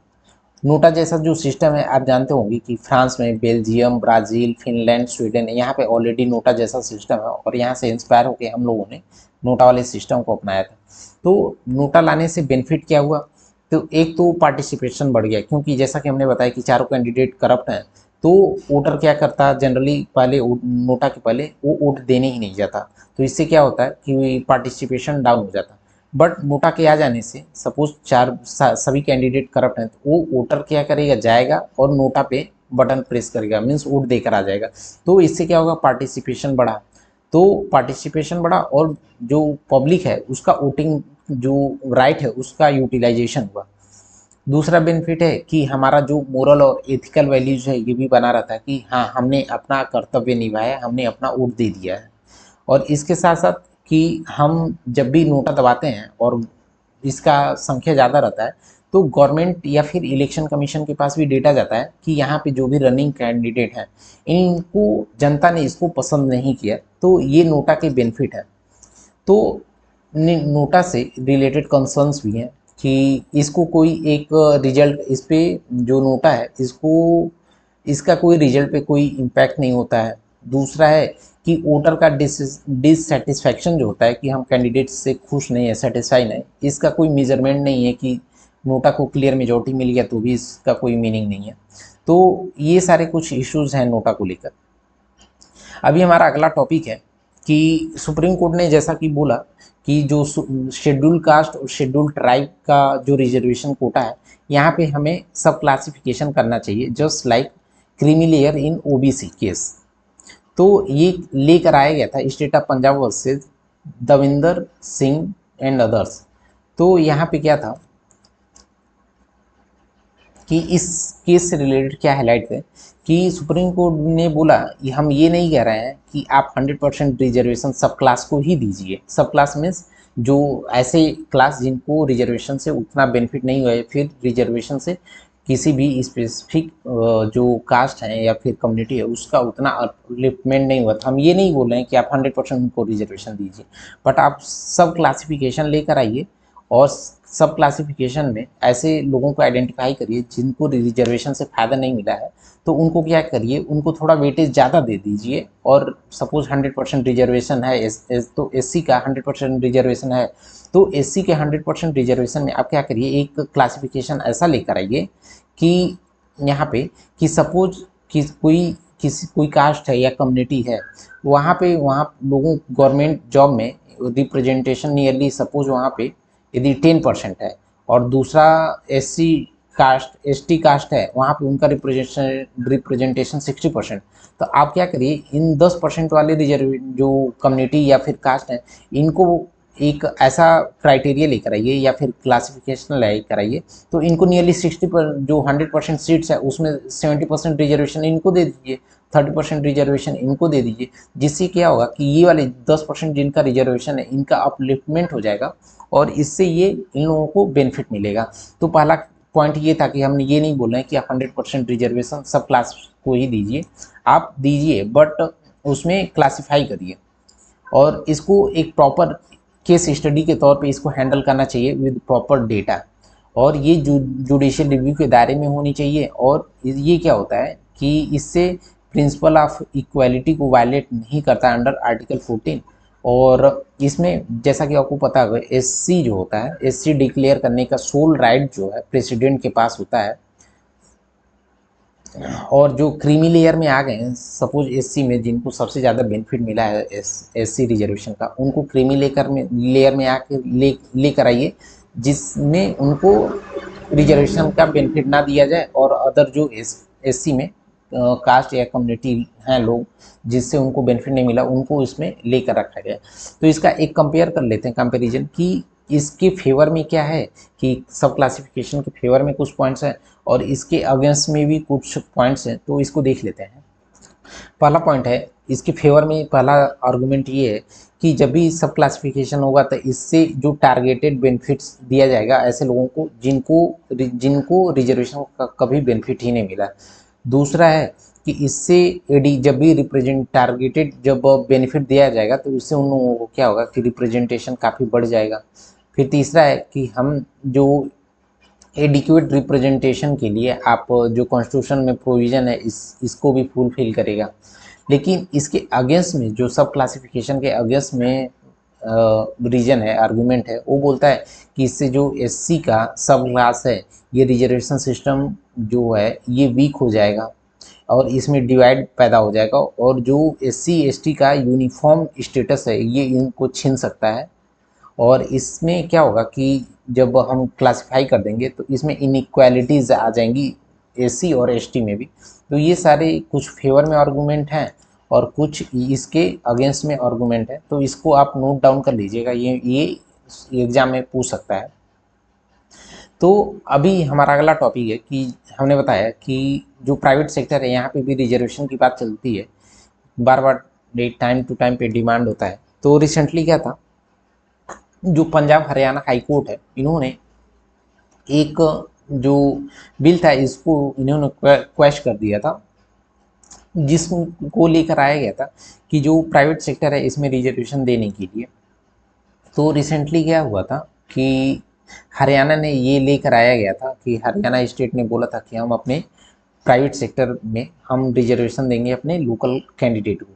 नोटा जैसा जो सिस्टम है आप जानते होंगे कि फ्रांस में, बेल्जियम, ब्राज़ील, फिनलैंड, स्वीडन, यहाँ पे ऑलरेडी नोटा जैसा सिस्टम है, और यहाँ से इंस्पायर होकर हम लोगों ने नोटा वाले सिस्टम को अपनाया था। तो नोटा लाने से बेनिफिट क्या हुआ, तो एक तो पार्टिसिपेशन बढ़ गया, क्योंकि जैसा कि हमने बताया कि चारों कैंडिडेट करप्ट हैं, तो वोटर क्या करता जनरली पहले नोटा के पहले वो वोट देने ही नहीं जाता। तो इससे क्या होता है कि पार्टिसिपेशन डाउन हो जाता। बट नोटा के आ जाने से सपोज सभी कैंडिडेट करप्ट हैं, तो वो वोटर क्या करेगा, जाएगा और नोटा पे बटन प्रेस करेगा, मीन्स वोट देकर आ जाएगा। तो इससे क्या होगा, पार्टिसिपेशन बढ़ा। तो पार्टिसिपेशन बढ़ा और जो पब्लिक है उसका वोटिंग जो राइट है उसका यूटिलाइजेशन हुआ। दूसरा बेनिफिट है कि हमारा जो मोरल और एथिकल वैल्यूज है ये भी बना रहता है कि हाँ हमने अपना कर्तव्य निभाया, हमने अपना वोट दे दिया है। और इसके साथ साथ कि हम जब भी नोटा दबाते हैं और इसका संख्या ज़्यादा रहता है तो गवर्नमेंट या फिर इलेक्शन कमीशन के पास भी डेटा जाता है कि यहाँ पे जो भी रनिंग कैंडिडेट हैं इनको जनता ने इसको पसंद नहीं किया, तो ये नोटा के बेनिफिट है। तो नोटा से रिलेटेड कंसर्न्स भी हैं कि इसको कोई एक रिजल्ट इस पे जो नोटा है इसको इसका कोई रिजल्ट पे कोई इम्पैक्ट नहीं होता है। दूसरा है कि वोटर का डिससेटिस्फैक्शन जो होता है कि हम कैंडिडेट से खुश नहीं है, सेटिस्फाई नहीं, इसका कोई मेजरमेंट नहीं है कि नोटा को क्लियर मेजॉरिटी मिल गया तो भी इसका कोई मीनिंग नहीं है। तो ये सारे कुछ इश्यूज हैं नोटा को लेकर। अभी हमारा अगला टॉपिक है कि सुप्रीम कोर्ट ने जैसा कि बोला कि जो शेड्यूल कास्ट और शेड्यूल ट्राइब का जो रिजर्वेशन कोटा है यहाँ पे हमें सब क्लासिफिकेशन करना चाहिए just like creamy layer in OBC case. तो ये लेकर आया गया था state of Punjab versus Davinder Singh and others. तो यहाँ पे क्या था कि इस केस से रिलेटेड क्या हाईलाइट है कि सुप्रीम कोर्ट ने बोला कि हम ये नहीं कह रहे हैं कि आप 100% रिजर्वेशन सब क्लास को ही दीजिए। सब क्लास मीन्स जो ऐसे क्लास जिनको रिजर्वेशन से उतना बेनिफिट नहीं हुआ है, फिर रिजर्वेशन से किसी भी स्पेसिफिक जो कास्ट है या फिर कम्युनिटी है उसका उतना अपलिफ्टमेंट नहीं हुआ था। हम ये नहीं बोल रहे हैं कि आप 100% उनको रिजर्वेशन दीजिए, बट आप सब क्लासिफिकेशन लेकर आइए और सब क्लासिफिकेशन में ऐसे लोगों को आइडेंटिफाई करिए जिनको रिजर्वेशन से फ़ायदा नहीं मिला है, तो उनको क्या करिए, उनको थोड़ा वेटेज ज़्यादा दे दीजिए। और सपोज 100% रिजर्वेशन है तो एससी का 100% रिजर्वेशन है, तो एससी के 100% रिजर्वेशन में आप क्या करिए, एक क्लासिफिकेशन ऐसा लेकर आइए कि यहाँ पे कि सपोज कि कोई कास्ट है या कम्युनिटी है, वहाँ लोगों गवर्नमेंट जॉब में रिप्रेजेंटेशन नियरली सपोज वहाँ पे यदि 10% है और दूसरा एससी कास्ट एसटी कास्ट है वहाँ पे उनका रिप्रेजेंटेशन 60%, तो आप क्या करिए इन 10% वाले रिजर्व जो कम्युनिटी या फिर कास्ट है इनको एक ऐसा क्राइटेरिया लेकर आइए या फिर क्लासिफिकेशन लेकर आइए, तो इनको नियरली 60 पर जो 100% सीट्स है उसमें 70% रिजर्वेशन इनको दे दीजिए, 30% रिजर्वेशन इनको दे दीजिए, जिससे क्या होगा कि ये वाले 10% जिनका रिजर्वेशन है इनका अपलिफ्टमेंट हो जाएगा और इससे ये इन लोगों को बेनिफिट मिलेगा। तो पहला पॉइंट ये था कि हमने ये नहीं बोल रहे हैं कि आप 100% रिजर्वेशन सब क्लास को ही दीजिए, आप दीजिए बट उसमें क्लासिफाई करिए और इसको एक प्रॉपर केस स्टडी के तौर पे इसको हैंडल करना चाहिए विद प्रॉपर डेटा, और ये जुडिशियल रिव्यू के दायरे में होनी चाहिए। और ये क्या होता है कि इससे प्रिंसिपल ऑफ इक्वालिटी को वायलेट नहीं करता अंडर आर्टिकल 14। और इसमें जैसा कि आपको पता है एससी जो होता है, एससी डिक्लेयर करने का सोल राइट जो है प्रेसिडेंट के पास होता है। और जो क्रीमी लेयर में आ गए हैं, सपोज एससी में जिनको सबसे ज़्यादा बेनिफिट मिला है एससी रिजर्वेशन का, उनको क्रीमी लेयर में आकर लेकर आइए जिसमें उनको रिजर्वेशन का बेनिफिट ना दिया जाए और अदर जो एससी में कास्ट या कम्युनिटी हैं लोग जिससे उनको बेनिफिट नहीं मिला उनको इसमें लेकर रखा गया। तो इसका एक कंपेयर कर लेते हैं, कंपैरिजन कि इसके फेवर में क्या है कि सब क्लासिफिकेशन के फेवर में कुछ पॉइंट्स हैं और इसके अगेंस्ट में भी कुछ पॉइंट्स हैं, तो इसको देख लेते हैं। पहला पॉइंट है इसके फेवर में, पहला आर्गुमेंट ये है कि जब भी सब क्लासिफिकेशन होगा तो इससे जो टारगेटेड बेनिफिट्स दिया जाएगा ऐसे लोगों को जिनको रिजर्वेशन का कभी बेनिफिट ही नहीं मिला। दूसरा है कि इससे जब भी टारगेटेड जब बेनिफिट दिया जाएगा तो इससे उन लोगों को क्या होगा कि रिप्रेजेंटेशन काफ़ी बढ़ जाएगा। फिर तीसरा है कि हम जो एडिक्वेट रिप्रेजेंटेशन के लिए आप जो कॉन्स्टिट्यूशन में प्रोविज़न है इसको भी फुलफिल करेगा। लेकिन इसके अगेंस्ट में जो सब क्लासिफिकेशन के अगेंस्ट में रीजन है, आर्गूमेंट है, वो बोलता है कि इससे जो एससी का सब क्लास है ये रिजर्वेशन सिस्टम जो है ये वीक हो जाएगा और इसमें डिवाइड पैदा हो जाएगा और जो एससी एसटी का यूनिफॉर्म स्टेटस है ये इनको छीन सकता है। और इसमें क्या होगा कि जब हम क्लासिफाई कर देंगे तो इसमें इनइक्वालिटीज़ आ जाएंगी एससी और एसटी में भी। तो ये सारे कुछ फेवर में आर्गूमेंट हैं और कुछ इसके अगेंस्ट में आर्गूमेंट है, तो इसको आप नोट डाउन कर लीजिएगा, ये एग्जाम में पूछ सकता है। तो अभी हमारा अगला टॉपिक है कि हमने बताया कि जो प्राइवेट सेक्टर है यहाँ पे भी रिजर्वेशन की बात चलती है, बार बार टाइम टू टाइम पे डिमांड होता है। तो रिसेंटली क्या था जो पंजाब हरियाणा हाई कोर्ट है, इन्होंने एक जो बिल था इसको इन्होंने क्वैश कर दिया था, जिसको लेकर आया गया था कि जो प्राइवेट सेक्टर है इसमें रिजर्वेशन देने के लिए। तो रिसेंटली क्या हुआ था कि हरियाणा ने ये लेकर आया गया था कि हरियाणा स्टेट ने बोला था कि हम अपने प्राइवेट सेक्टर में हम रिजर्वेशन देंगे अपने लोकल कैंडिडेट को।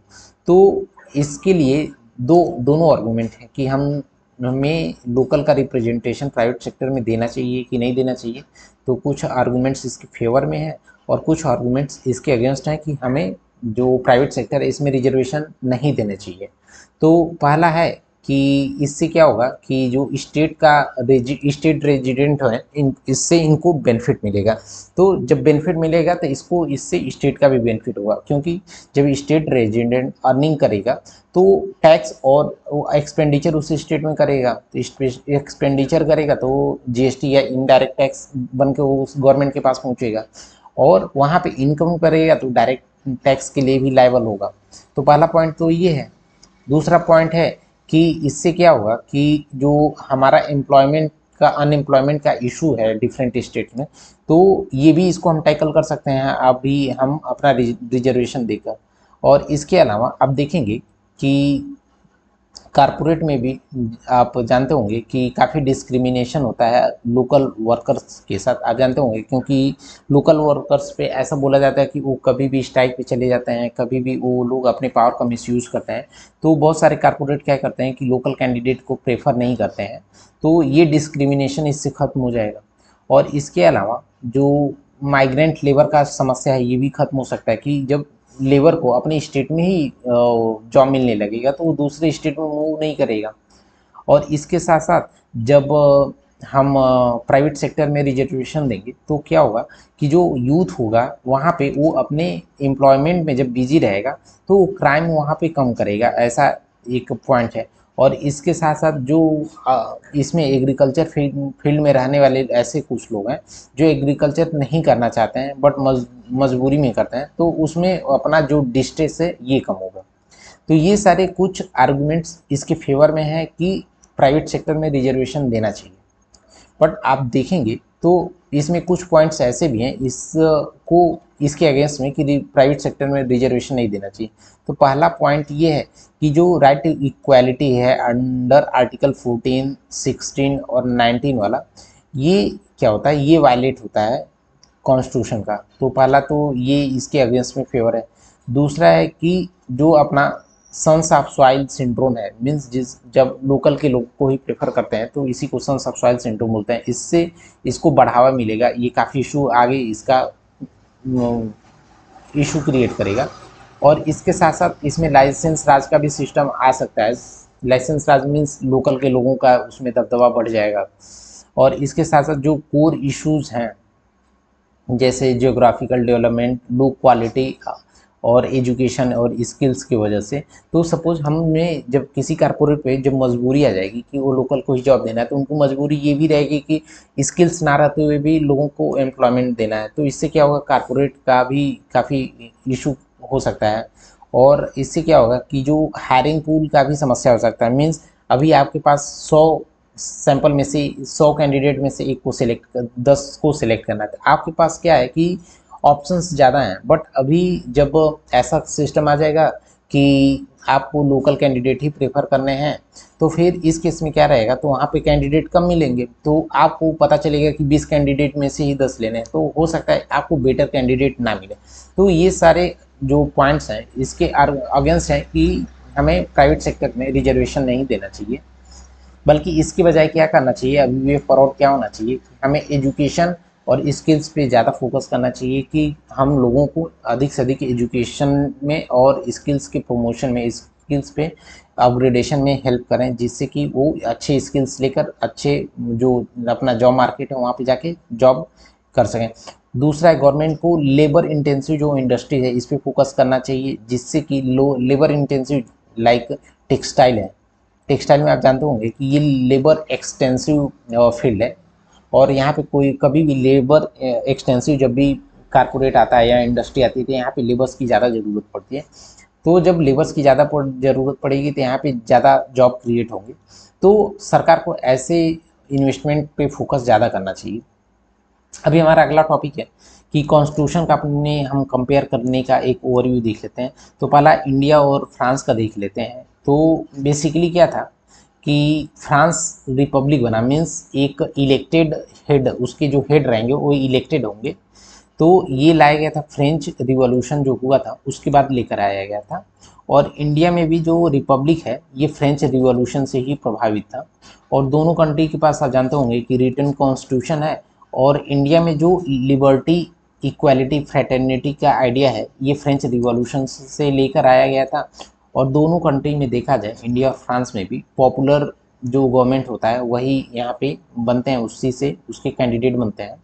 तो इसके लिए दोनों आर्गूमेंट हैं कि हमें लोकल का रिप्रेजेंटेशन प्राइवेट सेक्टर में देना चाहिए कि नहीं देना चाहिए। तो कुछ आर्गूमेंट्स इसके फेवर में हैं और कुछ आर्गूमेंट्स इसके अगेंस्ट हैं कि हमें जो प्राइवेट सेक्टर है इसमें रिजर्वेशन नहीं देने चाहिए। तो पहला है कि इससे क्या होगा कि जो स्टेट रेजिडेंट है इससे इनको बेनिफिट मिलेगा। तो जब बेनिफिट मिलेगा तो इसको इससे स्टेट का भी बेनिफिट होगा, क्योंकि जब स्टेट रेजिडेंट अर्निंग करेगा तो टैक्स और एक्सपेंडिचर उस स्टेट में करेगा, तो एक्सपेंडिचर करेगा तो जीएसटी या इनडायरेक्ट टैक्स बन के वो उस गवर्नमेंट के पास पहुँचेगा, और वहाँ पे इनकम करेगा तो डायरेक्ट टैक्स के लिए भी लायबल होगा। तो पहला पॉइंट तो ये है। दूसरा पॉइंट है कि इससे क्या होगा कि जो हमारा अनएम्प्लॉयमेंट का इशू है डिफरेंट स्टेट में, तो ये भी इसको हम टैकल कर सकते हैं अभी हम अपना रिजर्वेशन देकर। और इसके अलावा आप देखेंगे कि कारपोरेट में भी आप जानते होंगे कि काफ़ी डिस्क्रिमिनेशन होता है लोकल वर्कर्स के साथ, आप जानते होंगे, क्योंकि लोकल वर्कर्स पे ऐसा बोला जाता है कि वो कभी भी स्ट्राइक पे चले जाते हैं, कभी भी वो लोग अपने पावर का मिसयूज़ करते हैं। तो बहुत सारे कारपोरेट क्या करते हैं कि लोकल कैंडिडेट को प्रेफर नहीं करते हैं। तो ये डिस्क्रिमिनेशन इससे ख़त्म हो जाएगा। और इसके अलावा जो माइग्रेंट लेबर का समस्या है ये भी ख़त्म हो सकता है कि जब लेबर को अपने स्टेट में ही जॉब मिलने लगेगा तो वो दूसरे स्टेट में मूव नहीं करेगा। और इसके साथ साथ जब हम प्राइवेट सेक्टर में रिजर्वेशन देंगे तो क्या होगा कि जो यूथ होगा वहाँ पे वो अपने एम्प्लॉयमेंट में जब बिजी रहेगा तो वो क्राइम वहाँ पे कम करेगा, ऐसा एक पॉइंट है। और इसके साथ साथ जो इसमें एग्रीकल्चर फील्ड में रहने वाले ऐसे कुछ लोग हैं जो एग्रीकल्चर नहीं करना चाहते हैं बट मजबूरी में करते हैं, तो उसमें अपना जो डिस्ट्रेस है ये कम होगा। तो ये सारे कुछ आर्गुमेंट्स इसके फेवर में है कि प्राइवेट सेक्टर में रिजर्वेशन देना चाहिए। बट आप देखेंगे तो इसमें कुछ पॉइंट्स ऐसे भी हैं इसको इसके अगेंस्ट में कि प्राइवेट सेक्टर में रिजर्वेशन नहीं देना चाहिए। तो पहला पॉइंट ये है कि जो राइट टू इक्वालिटी है अंडर आर्टिकल 14, 16 और 19 वाला, ये क्या होता है, ये वायलेट होता है कॉन्स्टिट्यूशन का। तो पहला तो ये इसके अगेंस्ट में फेवर है। दूसरा है कि जो अपना सन्स ऑफ सॉइल सिंड्रोम है, मीन्स जब लोकल के लोग को ही प्रेफर करते हैं तो इसी को सन्स ऑफ सॉइल सिंड्रोम बोलते हैं। इससे इसको बढ़ावा मिलेगा, ये काफ़ी इशू आगे इसका इशू क्रिएट करेगा। और इसके साथ साथ इसमें लाइसेंस राज का भी सिस्टम आ सकता है। लाइसेंस राज मीन्स लोकल के लोगों का उसमें दबदबा बढ़ जाएगा। और इसके साथ साथ जो कोर इश्यूज़ हैं जैसे जियोग्राफिकल डेवलपमेंट, लो क्वालिटी और एजुकेशन और स्किल्स की वजह से, तो सपोज़ हमने जब किसी कारपोरेट पे जब मजबूरी आ जाएगी कि वो लोकल को ही जॉब देना है तो उनको मजबूरी ये भी रहेगी कि स्किल्स ना रहते हुए भी लोगों को एम्प्लॉयमेंट देना है। तो इससे क्या होगा, कारपोरेट का भी काफ़ी इशू हो सकता है। और इससे क्या होगा कि जो हायरिंग पूल का भी समस्या हो सकता है। मीन्स अभी आपके पास 100 सैंपल में से 100 कैंडिडेट में से एक को सिलेक्ट 10 को सिलेक्ट करना है, तो आपके पास क्या है कि ऑप्शंस ज़्यादा हैं। बट अभी जब ऐसा सिस्टम आ जाएगा कि आपको लोकल कैंडिडेट ही प्रेफर करने हैं तो फिर इस केस में क्या रहेगा, तो वहाँ पे कैंडिडेट कम मिलेंगे, तो आपको पता चलेगा कि 20 कैंडिडेट में से ही 10 लेने हैं, तो हो सकता है आपको बेटर कैंडिडेट ना मिले। तो ये सारे जो पॉइंट्स हैं इसके अगेंस्ट हैं कि हमें प्राइवेट सेक्टर में रिजर्वेशन नहीं देना चाहिए, बल्कि इसकी बजाय क्या करना चाहिए, अभी वे फॉरवर्ड क्या होना चाहिए, हमें एजुकेशन और स्किल्स पे ज़्यादा फोकस करना चाहिए कि हम लोगों को अधिक से अधिक एजुकेशन में और स्किल्स के प्रमोशन में, स्किल्स पे अपग्रेडेशन में हेल्प करें, जिससे कि वो अच्छे स्किल्स लेकर अच्छे जो अपना जॉब मार्केट है वहाँ पे जाके जॉब कर सकें। दूसरा है गवर्नमेंट को लेबर इंटेंसिव जो इंडस्ट्री है इस पर फोकस करना चाहिए, जिससे कि लो लेबर इंटेंसिव लाइक टेक्सटाइल है। टेक्सटाइल में आप जानते होंगे कि ये लेबर एक्सटेंसिव फील्ड है, और यहाँ पे कोई कभी भी लेबर एक्सटेंसिव जब भी कारपोरेट आता है या इंडस्ट्री आती है तो यहाँ पे लेबर्स की ज़्यादा ज़रूरत पड़ती है। तो जब लेबर्स की ज़्यादा ज़रूरत पड़ेगी तो यहाँ पे ज़्यादा जॉब क्रिएट होंगे। तो सरकार को ऐसे इन्वेस्टमेंट पे फोकस ज़्यादा करना चाहिए। अभी हमारा अगला टॉपिक है कि कॉन्स्टिट्यूशन का अपने हम कंपेयर करने का एक ओवरव्यू देख लेते हैं। तो पहला इंडिया और फ्रांस का देख लेते हैं। तो बेसिकली क्या था कि फ्रांस रिपब्लिक बना, मीन्स एक इलेक्टेड हेड, उसके जो हेड रहेंगे वो इलेक्टेड होंगे। तो ये लाया गया था फ्रेंच रिवॉल्यूशन जो हुआ था उसके बाद लेकर आया गया था। और इंडिया में भी जो रिपब्लिक है ये फ्रेंच रिवॉल्यूशन से ही प्रभावित था। और दोनों कंट्री के पास आप जानते होंगे कि रिटन कॉन्स्टिट्यूशन है। और इंडिया में जो लिबर्टी, इक्वालिटी, फ्रेटर्निटी का आइडिया है ये फ्रेंच रिवॉल्यूशन से लेकर आया गया था। और दोनों कंट्री में देखा जाए, इंडिया और फ्रांस में भी पॉपुलर जो गवर्नमेंट होता है वही यहाँ पे बनते हैं, उसी से उसके कैंडिडेट बनते हैं।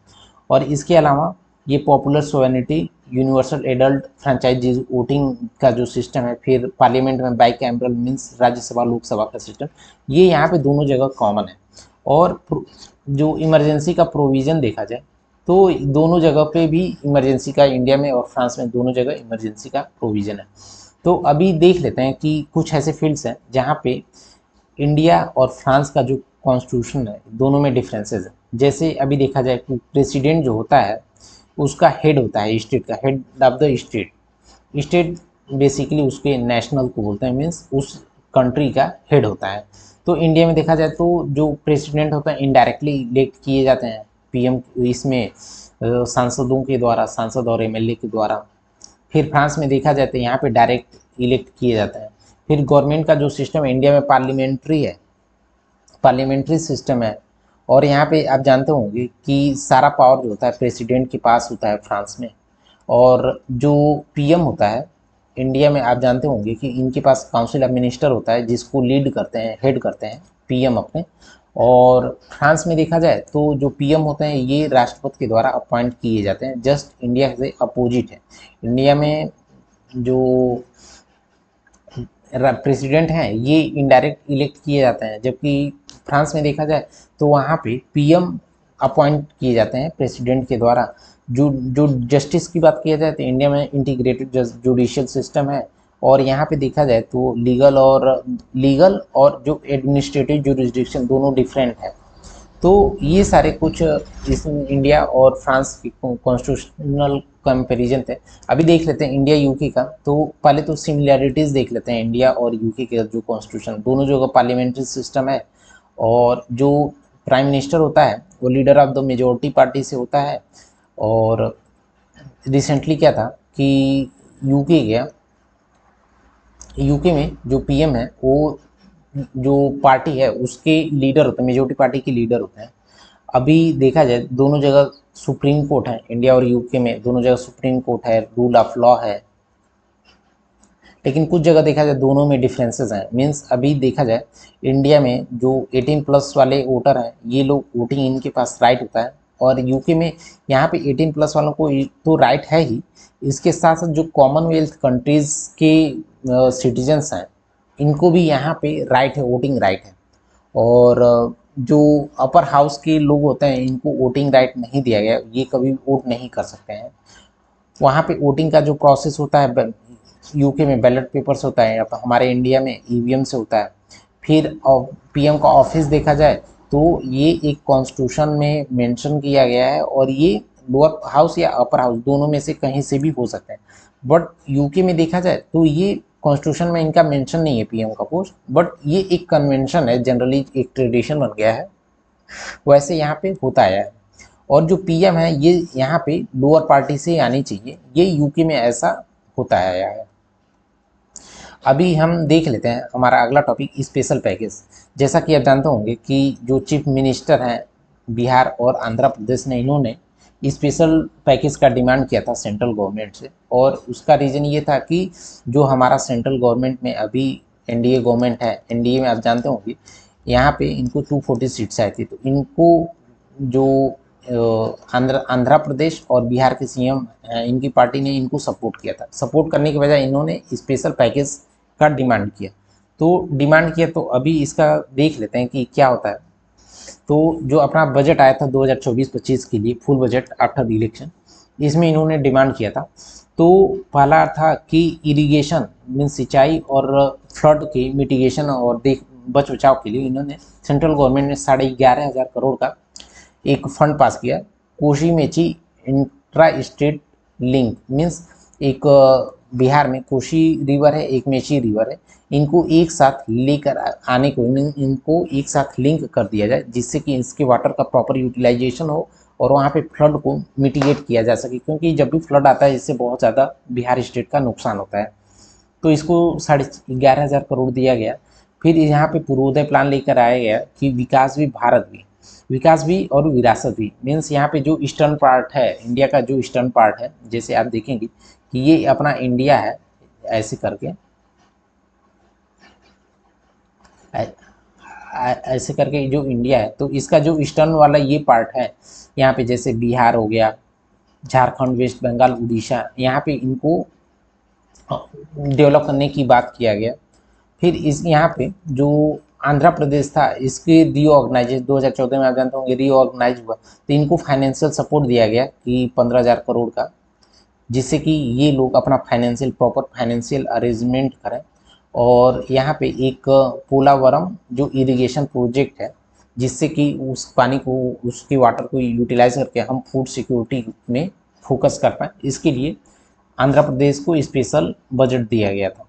और इसके अलावा ये popular sovereignty, universal adult franchise voting का जो सिस्टम है, फिर पार्लियामेंट में by cameral means Rajya Sabha Lok Sabha का सिस्टम, ये यहाँ पे दोनों जगह कॉमन है। और जो इमरजेंसी का प्रोविज़न देखा जाए तो दोनों जगह पे भी इमरजेंसी का, इंडिया में और फ्रांस में दोनों जगह इमरजेंसी का प्रोविज़न है। तो अभी देख लेते हैं कि कुछ ऐसे फील्ड्स हैं जहाँ पे इंडिया और फ्रांस का जो कॉन्स्टिट्यूशन है दोनों में डिफरेंसेस है। जैसे अभी देखा जाए कि प्रेसिडेंट जो होता है उसका हेड होता है स्टेट का, head of the state. State basically उसके नेशनल को बोलते हैं, मीन्स उस कंट्री का हेड होता है। तो इंडिया में देखा जाए तो जो प्रेसिडेंट होता है इनडायरेक्टली इलेक्ट किए जाते हैं पीएम, इसमें सांसदों के द्वारा, सांसद और एमएलए के द्वारा। फिर फ्रांस में देखा जाए तो यहाँ पे डायरेक्ट इलेक्ट किए जाते हैं। फिर गवर्नमेंट का जो सिस्टम है इंडिया में पार्लियामेंट्री है, पार्लियामेंट्री सिस्टम है। और यहाँ पे आप जानते होंगे कि सारा पावर जो होता है प्रेसिडेंट के पास होता है फ्रांस में। और जो पीएम होता है इंडिया में, आप जानते होंगे कि इनके पास काउंसिल ऑफ मिनिस्टर होता है जिसको लीड करते हैं, हेड करते हैं पीएम अपने। और फ्रांस में देखा जाए तो जो पीएम होते हैं ये राष्ट्रपति के द्वारा अपॉइंट किए जाते हैं, जस्ट इंडिया से अपोजिट है। इंडिया में जो प्रेसिडेंट हैं ये इनडायरेक्ट इलेक्ट किए जाते हैं, जबकि फ्रांस में देखा जाए तो वहाँ पे पीएम अपॉइंट किए जाते हैं प्रेसिडेंट के द्वारा। जो जस्टिस की बात किया जाए तो इंडिया में इंटीग्रेटेड जुडिशियल सिस्टम है। और यहाँ पे देखा जाए तो लीगल और जो एडमिनिस्ट्रेटिव जुरिस्डिक्शन दोनों डिफरेंट है। तो ये सारे कुछ इस इंडिया और फ्रांस की कॉन्स्टिट्यूशनल कंपैरिजन थे। अभी देख लेते हैं इंडिया यूके का। तो पहले तो सिमिलैरिटीज़ देख लेते हैं इंडिया और यूके के जो कॉन्स्टिट्यूशन, दोनों जगह पार्लियामेंट्री सिस्टम है। और जो प्राइम मिनिस्टर होता है वो leader of the majority party से होता है। और रिसेंटली क्या था कि यूके में जो पीएम है वो जो पार्टी है उसके लीडर होते हैं, मेजोरिटी पार्टी के लीडर होते हैं। अभी देखा जाए दोनों जगह सुप्रीम कोर्ट है, इंडिया और यूके में दोनों जगह सुप्रीम कोर्ट है, रूल ऑफ लॉ है। लेकिन कुछ जगह देखा जाए दोनों में डिफरेंसेस हैं। मीन्स अभी देखा जाए इंडिया में जो 18+ वाले वोटर हैं ये लोग वोटिंग, इनके पास राइट होता है। और यूके में यहाँ पे 18+ वालों को तो राइट है ही, इसके साथ साथ जो कॉमनवेल्थ कंट्रीज़ के सिटीजन्स हैं इनको भी यहाँ पे राइट है, वोटिंग राइट है। और जो अपर हाउस के लोग होते हैं इनको वोटिंग राइट नहीं दिया गया, ये कभी वोट नहीं कर सकते हैं। वहाँ पे वोटिंग का जो प्रोसेस होता है यूके में बैलेट पेपर से होता है, हमारे इंडिया में ईवीएम से होता है। फिर पीएम का ऑफिस देखा जाए तो ये एक कॉन्स्टिट्यूशन में मेंशन किया गया है। और ये लोअर हाउस या अपर हाउस दोनों में से कहीं से भी हो सकते हैं। बट यूके में देखा जाए तो ये कॉन्स्टिट्यूशन में इनका मेंशन नहीं है पीएम का पोस्ट, बट ये एक कन्वेंशन है, जनरली एक ट्रेडिशन बन गया है, वैसे यहाँ पे होता है। और जो पीएम है ये यहाँ पे लोअर पार्टी से आनी चाहिए, ये यूके में ऐसा होता है। अभी हम देख लेते हैं हमारा अगला टॉपिक स्पेशल पैकेज। जैसा कि आप जानते होंगे कि जो चीफ मिनिस्टर हैं बिहार और आंध्र प्रदेश ने, इन्होंने स्पेशल पैकेज का डिमांड किया था सेंट्रल गवर्नमेंट से। और उसका रीज़न ये था कि जो हमारा सेंट्रल गवर्नमेंट में अभी एनडीए गवर्नमेंट है, एनडीए में आप जानते होंगे यहाँ पे इनको 240 सीट्स आई थी। तो इनको जो आंध्र प्रदेश और बिहार के सीएम इनकी पार्टी ने इनको सपोर्ट किया था। सपोर्ट करने की वजह इन्होंने स्पेशल पैकेज का डिमांड किया। तो अभी इसका देख लेते हैं कि क्या होता है। तो जो अपना बजट आया था 2024-25 के लिए, फुल बजट आफ्टर इलेक्शन, इसमें इन्होंने डिमांड किया था। तो पहला था कि इरिगेशन मीन सिंचाई और फ्लड की मिटिगेशन और बच बचाव के लिए इन्होंने सेंट्रल गवर्नमेंट ने 11,500 करोड़ का एक फंड पास किया। Koshi Mechi intra state link means एक बिहार में कोशी रिवर है, एक मेची रिवर है, इनको एक साथ लेकर आने को इनको एक साथ लिंक कर दिया जाए, जिससे कि इसके वाटर का प्रॉपर यूटिलाइजेशन हो और वहाँ पे फ्लड को मिटिगेट किया जा सके, क्योंकि जब भी फ्लड आता है इससे बहुत ज़्यादा बिहार स्टेट का नुकसान होता है। तो इसको 11,500 करोड़ दिया गया। फिर यहाँ पे पूर्वोदय प्लान लेकर आया गया कि विकास भी भारत भी, विकास भी और विरासत भी मीन्स यहाँ पे जो ईस्टर्न पार्ट है इंडिया का, जो ईस्टर्न पार्ट है, जैसे आप देखेंगे कि ये अपना इंडिया है ऐसे करके, ऐसे करके जो इंडिया है, तो इसका जो ईस्टर्न वाला ये पार्ट है, यहाँ पे जैसे बिहार हो गया, झारखंड, वेस्ट बंगाल, उड़ीसा, यहाँ पे इनको डेवलप करने की बात किया गया। फिर इस यहाँ पे जो आंध्र प्रदेश था इसके रीऑर्गेनाइजेशन 2014 में आप जानते होंगे रीऑर्गेनाइज हुआ, तो इनको फाइनेंशियल सपोर्ट दिया गया कि 15,000 करोड़ का, जिससे कि ये लोग अपना फाइनेंशियल प्रॉपर फाइनेंशियल अरेंजमेंट करें। और यहाँ पे एक पोलावरम जो इरिगेशन प्रोजेक्ट है, जिससे कि उस पानी को, उसके वाटर को यूटिलाइज करके हम फूड सिक्योरिटी में फोकस कर पाएँ, इसके लिए आंध्र प्रदेश को स्पेशल बजट दिया गया था।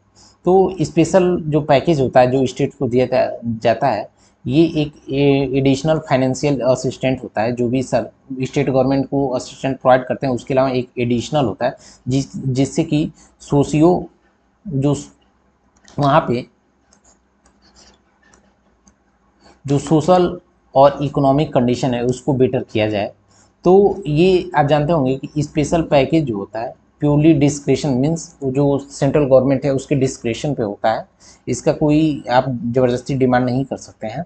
तो स्पेशल जो पैकेज होता है जो स्टेट को दिया जाता है, ये एक एडिशनल फाइनेंशियल असिस्टेंट होता है, जो भी सर स्टेट गवर्नमेंट को असिस्टेंट प्रोवाइड करते हैं, उसके अलावा एक एडिशनल होता है जिससे कि सोशियो जो वहाँ पे जो सोशल और इकोनॉमिक कंडीशन है उसको बेटर किया जाए। तो ये आप जानते होंगे कि स्पेशल पैकेज जो होता है प्योरली डिस्क्रेशन मीन्स जो सेंट्रल गवर्नमेंट है उसके डिस्क्रेशन पे होता है, इसका कोई आप ज़बरदस्ती डिमांड नहीं कर सकते हैं।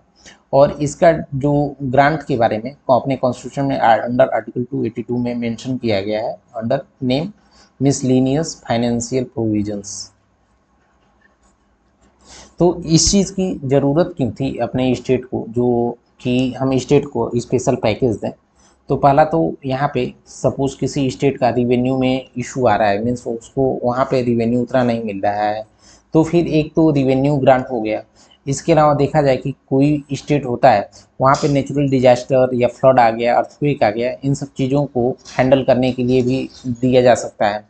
और इसका जो ग्रांट के बारे में अपने कॉन्स्टिट्यूशन में अंडर आर्टिकल 282 में मेंशन किया गया है under name miscellaneous financial provisions. तो इस चीज़ की ज़रूरत क्यों थी अपने स्टेट को, जो कि हम स्टेट को स्पेशल पैकेज दें? तो पहला तो यहाँ पे सपोज़ किसी स्टेट का रिवेन्यू में इशू आ रहा है मीन्स उसको वहाँ पे रिवेन्यू उतना नहीं मिल रहा है, तो फिर एक तो रिवेन्यू ग्रांट हो गया। इसके अलावा देखा जाए कि कोई स्टेट होता है वहाँ पे नेचुरल डिजास्टर या फ्लड आ गया, अर्थक्वेक आ गया, इन सब चीज़ों को हैंडल करने के लिए भी दिया जा सकता है।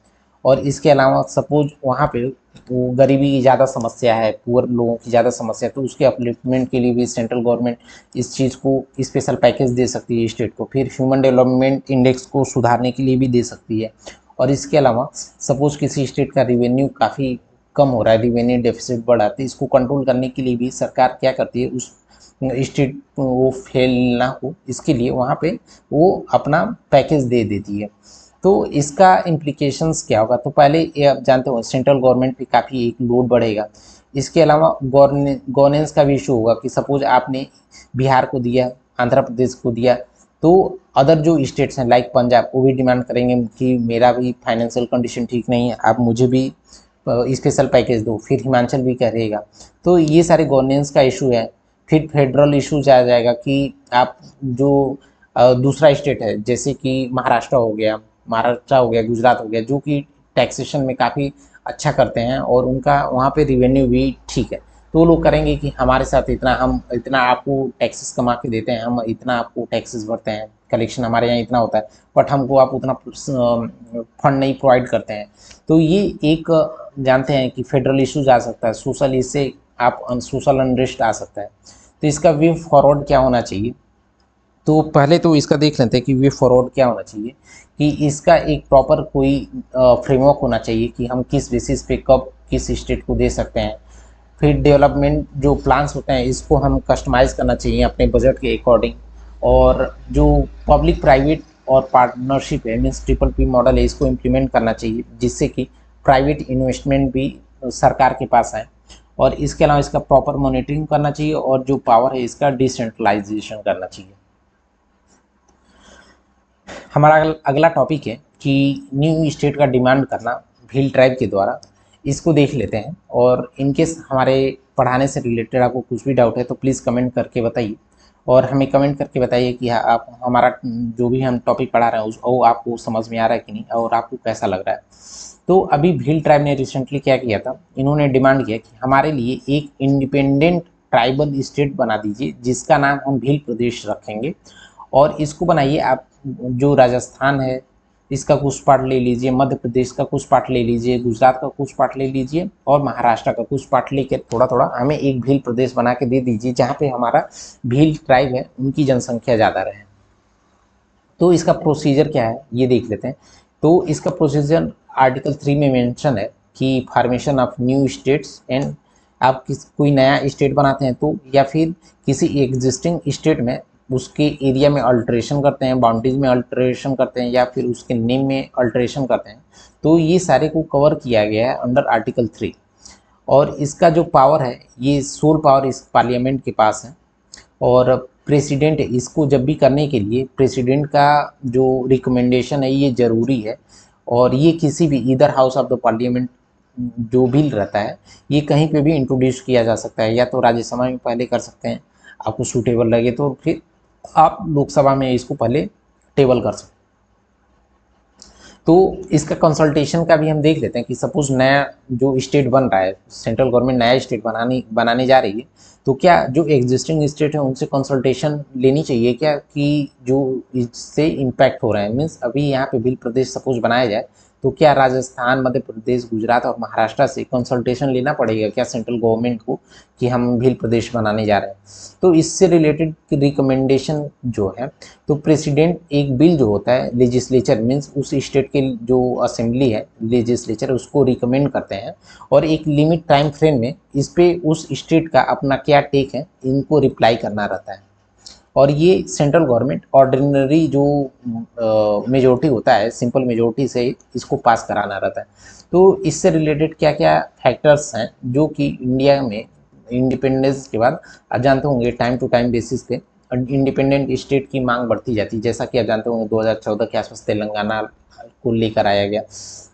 और इसके अलावा सपोज वहाँ पे वो गरीबी की ज़्यादा समस्या है, पुअर लोगों की ज़्यादा समस्या है, तो उसके अपलिफ्टमेंट के लिए भी सेंट्रल गवर्नमेंट इस चीज़ को स्पेशल पैकेज दे सकती है स्टेट को। फिर ह्यूमन डेवलपमेंट इंडेक्स को सुधारने के लिए भी दे सकती है। और इसके अलावा सपोज किसी स्टेट का रिवेन्यू काफ़ी कम हो रहा है, रिवेन्यू डेफिसिट बढ़ा, तो इसको कंट्रोल करने के लिए भी सरकार क्या करती है, उस स्टेट वो फेल ना हो इसके लिए वहाँ पे वो अपना पैकेज दे देती है। तो इसका इम्प्लीकेशंस क्या होगा? तो पहले ये आप जानते हो सेंट्रल गवर्नमेंट पे काफ़ी एक लोड बढ़ेगा। इसके अलावा गवर्नेंस का भी इशू होगा कि सपोज आपने बिहार को दिया, आंध्र प्रदेश को दिया, तो अदर जो स्टेट्स हैं लाइक पंजाब वो भी डिमांड करेंगे कि मेरा भी फाइनेंशियल कंडीशन ठीक नहीं है, आप मुझे भी स्पेशल पैकेज दो। फिर हिमाचल भी करेगा, तो ये सारे गवर्नेंस का इशू है। फिर फेडरल इशूज आ जाएगा कि आप जो दूसरा स्टेट है जैसे कि महाराष्ट्र हो गया, गुजरात हो गया, जो कि टैक्सेशन में काफ़ी अच्छा करते हैं और उनका वहाँ पे रिवेन्यू भी ठीक है, तो वो लोग करेंगे कि हमारे साथ इतना, हम इतना आपको टैक्सेस कमा के देते हैं, हम इतना आपको टैक्सेस भरते हैं, कलेक्शन हमारे यहाँ इतना होता है, बट हमको आप उतना फंड नहीं प्रोवाइड करते हैं। तो ये एक जानते हैं कि फेडरल इशूज आ सकता है, सोशल, इससे आप सोशल अनरेस्ट आ सकता है। तो इसका वे फॉरवर्ड क्या होना चाहिए? तो पहले तो इसका देख लेते हैं कि वे फॉरवर्ड क्या होना चाहिए, कि इसका एक प्रॉपर कोई फ्रेमवर्क होना चाहिए कि हम किस बेसिस पे कब किस स्टेट को दे सकते हैं। फिर डेवलपमेंट जो प्लान्स होते हैं इसको हम कस्टमाइज़ करना चाहिए अपने बजट के अकॉर्डिंग। और जो पब्लिक प्राइवेट और पार्टनरशिप है मीन्स ट्रिपल P मॉडल है, इसको इम्प्लीमेंट करना चाहिए, जिससे कि प्राइवेट इन्वेस्टमेंट भी सरकार के पास आए। और इसके अलावा इसका प्रॉपर मॉनिटरिंग करना चाहिए और जो पावर है इसका डिसेंट्रलाइजेशन करना चाहिए। हमारा अगला टॉपिक है कि न्यू स्टेट का डिमांड करना भील ट्राइब के द्वारा, इसको देख लेते हैं। और इनकेस हमारे पढ़ाने से रिलेटेड आपको कुछ भी डाउट है तो प्लीज़ कमेंट करके बताइए, और हमें कमेंट करके बताइए कि आप हमारा जो भी हम टॉपिक पढ़ा रहे हैं वो आपको समझ में आ रहा है कि नहीं और आपको कैसा लग रहा है। तो अभी भील ट्राइब ने रिसेंटली क्या किया था, इन्होंने डिमांड किया कि हमारे लिए एक इंडिपेंडेंट ट्राइबल स्टेट बना दीजिए जिसका नाम हम भील प्रदेश रखेंगे। और इसको बनाइए आप, जो राजस्थान है इसका कुछ पार्ट ले लीजिए, मध्य प्रदेश का कुछ पार्ट ले लीजिए, गुजरात का कुछ पार्ट ले लीजिए और महाराष्ट्र का कुछ पार्ट लेकर थोड़ा थोड़ा हमें एक भील प्रदेश बना के दे दीजिए जहाँ पे हमारा भील ट्राइब है उनकी जनसंख्या ज़्यादा रहे। तो इसका प्रोसीजर क्या है ये देख लेते हैं। तो इसका प्रोसीजर आर्टिकल 3 में मेंशन है कि formation of new states and आप कोई नया स्टेट बनाते हैं तो, या फिर किसी एग्जिस्टिंग स्टेट में उसके एरिया में अल्ट्रेशन करते हैं, बाउंड्रीज में अल्ट्रेशन करते हैं या फिर उसके नेम में अल्ट्रेशन करते हैं, तो ये सारे को कवर किया गया है अंडर आर्टिकल 3। और इसका जो पावर है ये सोल पावर इस पार्लियामेंट के पास है। और प्रेसिडेंट इसको जब भी करने के लिए प्रेसिडेंट का जो रिकमेंडेशन है ये ज़रूरी है। और ये किसी भी इधर हाउस ऑफ द पार्लियामेंट जो बिल रहता है ये कहीं पे भी इंट्रोड्यूस किया जा सकता है, या तो राज्यसभा में पहले कर सकते हैं, आपको सूटेबल लगे तो फिर आप लोकसभा में इसको पहले टेबल कर सकते हैं। तो इसका कंसल्टेशन का भी हम देख लेते हैं कि सपोज नया जो स्टेट बन रहा है, सेंट्रल गवर्नमेंट नया स्टेट बनाने जा रही है, तो क्या जो एग्जिस्टिंग स्टेट है उनसे कंसल्टेशन लेनी चाहिए क्या कि जो इससे इम्पैक्ट हो रहा है, मीन्स अभी यहाँ पे भील प्रदेश सपोज बनाया जाए तो क्या राजस्थान, मध्य प्रदेश, गुजरात और महाराष्ट्र से कंसल्टेशन लेना पड़ेगा क्या सेंट्रल गवर्नमेंट को कि हम भील प्रदेश बनाने जा रहे हैं। तो इससे रिलेटेड रिकमेंडेशन जो है, तो प्रेसिडेंट एक बिल जो होता है लेजिस्लेचर मीन्स उस स्टेट के जो असेंबली है लेजिस्लेचर उसको रिकमेंड करते हैं और एक लिमिट टाइम फ्रेम में इस पे उस स्टेट का अपना क्या टेक है इनको रिप्लाई करना रहता है। और ये सेंट्रल गवर्नमेंट ऑर्डिनरी जो मेजोरिटी होता है सिंपल मेजोरिटी से इसको पास कराना रहता है। तो इससे रिलेटेड क्या क्या फैक्टर्स हैं जो कि इंडिया में इंडिपेंडेंस के बाद आप जानते होंगे टाइम टू टाइम बेसिस पे इंडिपेंडेंट स्टेट की मांग बढ़ती जाती है, जैसा कि आप जानते होंगे 2014 के आसपास तेलंगाना को लेकर आया गया।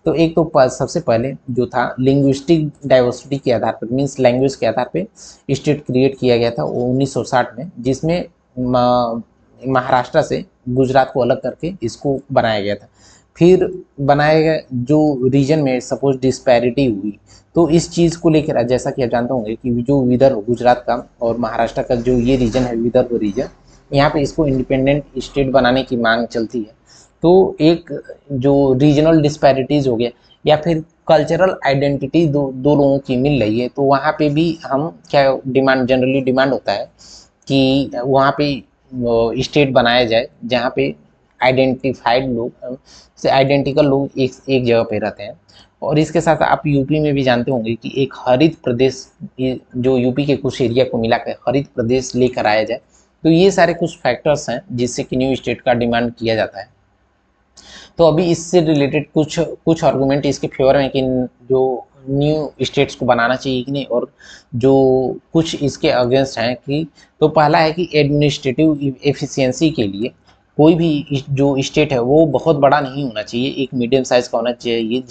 तो एक तो सबसे पहले जो था लिंग्विस्टिक डाइवर्सिटी के आधार पर मीन्स लैंग्वेज के आधार पर स्टेट क्रिएट किया गया था वो 1960 में, जिसमें महाराष्ट्र से गुजरात को अलग करके इसको बनाया गया था। फिर बनाया गया जो रीजन में सपोज डिस्पैरिटी हुई तो इस चीज़ को लेकर जैसा कि आप जानते होंगे कि जो विदर्भ गुजरात का और महाराष्ट्र का जो ये रीजन है विदर्भ रीजन, यहाँ पे इसको इंडिपेंडेंट स्टेट बनाने की मांग चलती है। तो एक जो रीजनल डिस्पैरिटीज़ हो गया या फिर कल्चरल आइडेंटिटी दो लोगों की मिल रही है, तो वहाँ पे भी हम क्या जनरली डिमांड होता है कि वहाँ पे स्टेट बनाया जाए जहाँ पे आइडेंटिफाइड लोग से आइडेंटिकल लोग एक जगह पे रहते हैं। और इसके साथ आप यूपी में भी जानते होंगे कि एक हरित प्रदेश जो यूपी के कुछ एरिया को मिलाकर हरित प्रदेश लेकर आया जाए। तो ये सारे कुछ फैक्टर्स हैं जिससे कि न्यू स्टेट का डिमांड किया जाता है। तो अभी इससे रिलेटेड कुछ आर्गूमेंट इसके फेवर में कि जो न्यू स्टेट्स को बनाना चाहिए कि नहीं, और जो कुछ इसके अगेंस्ट हैं कि तो पहला है कि एडमिनिस्ट्रेटिव एफिशिएंसी के लिए कोई भी जो स्टेट है वो बहुत बड़ा नहीं होना चाहिए, एक मीडियम साइज़ का होना चाहिए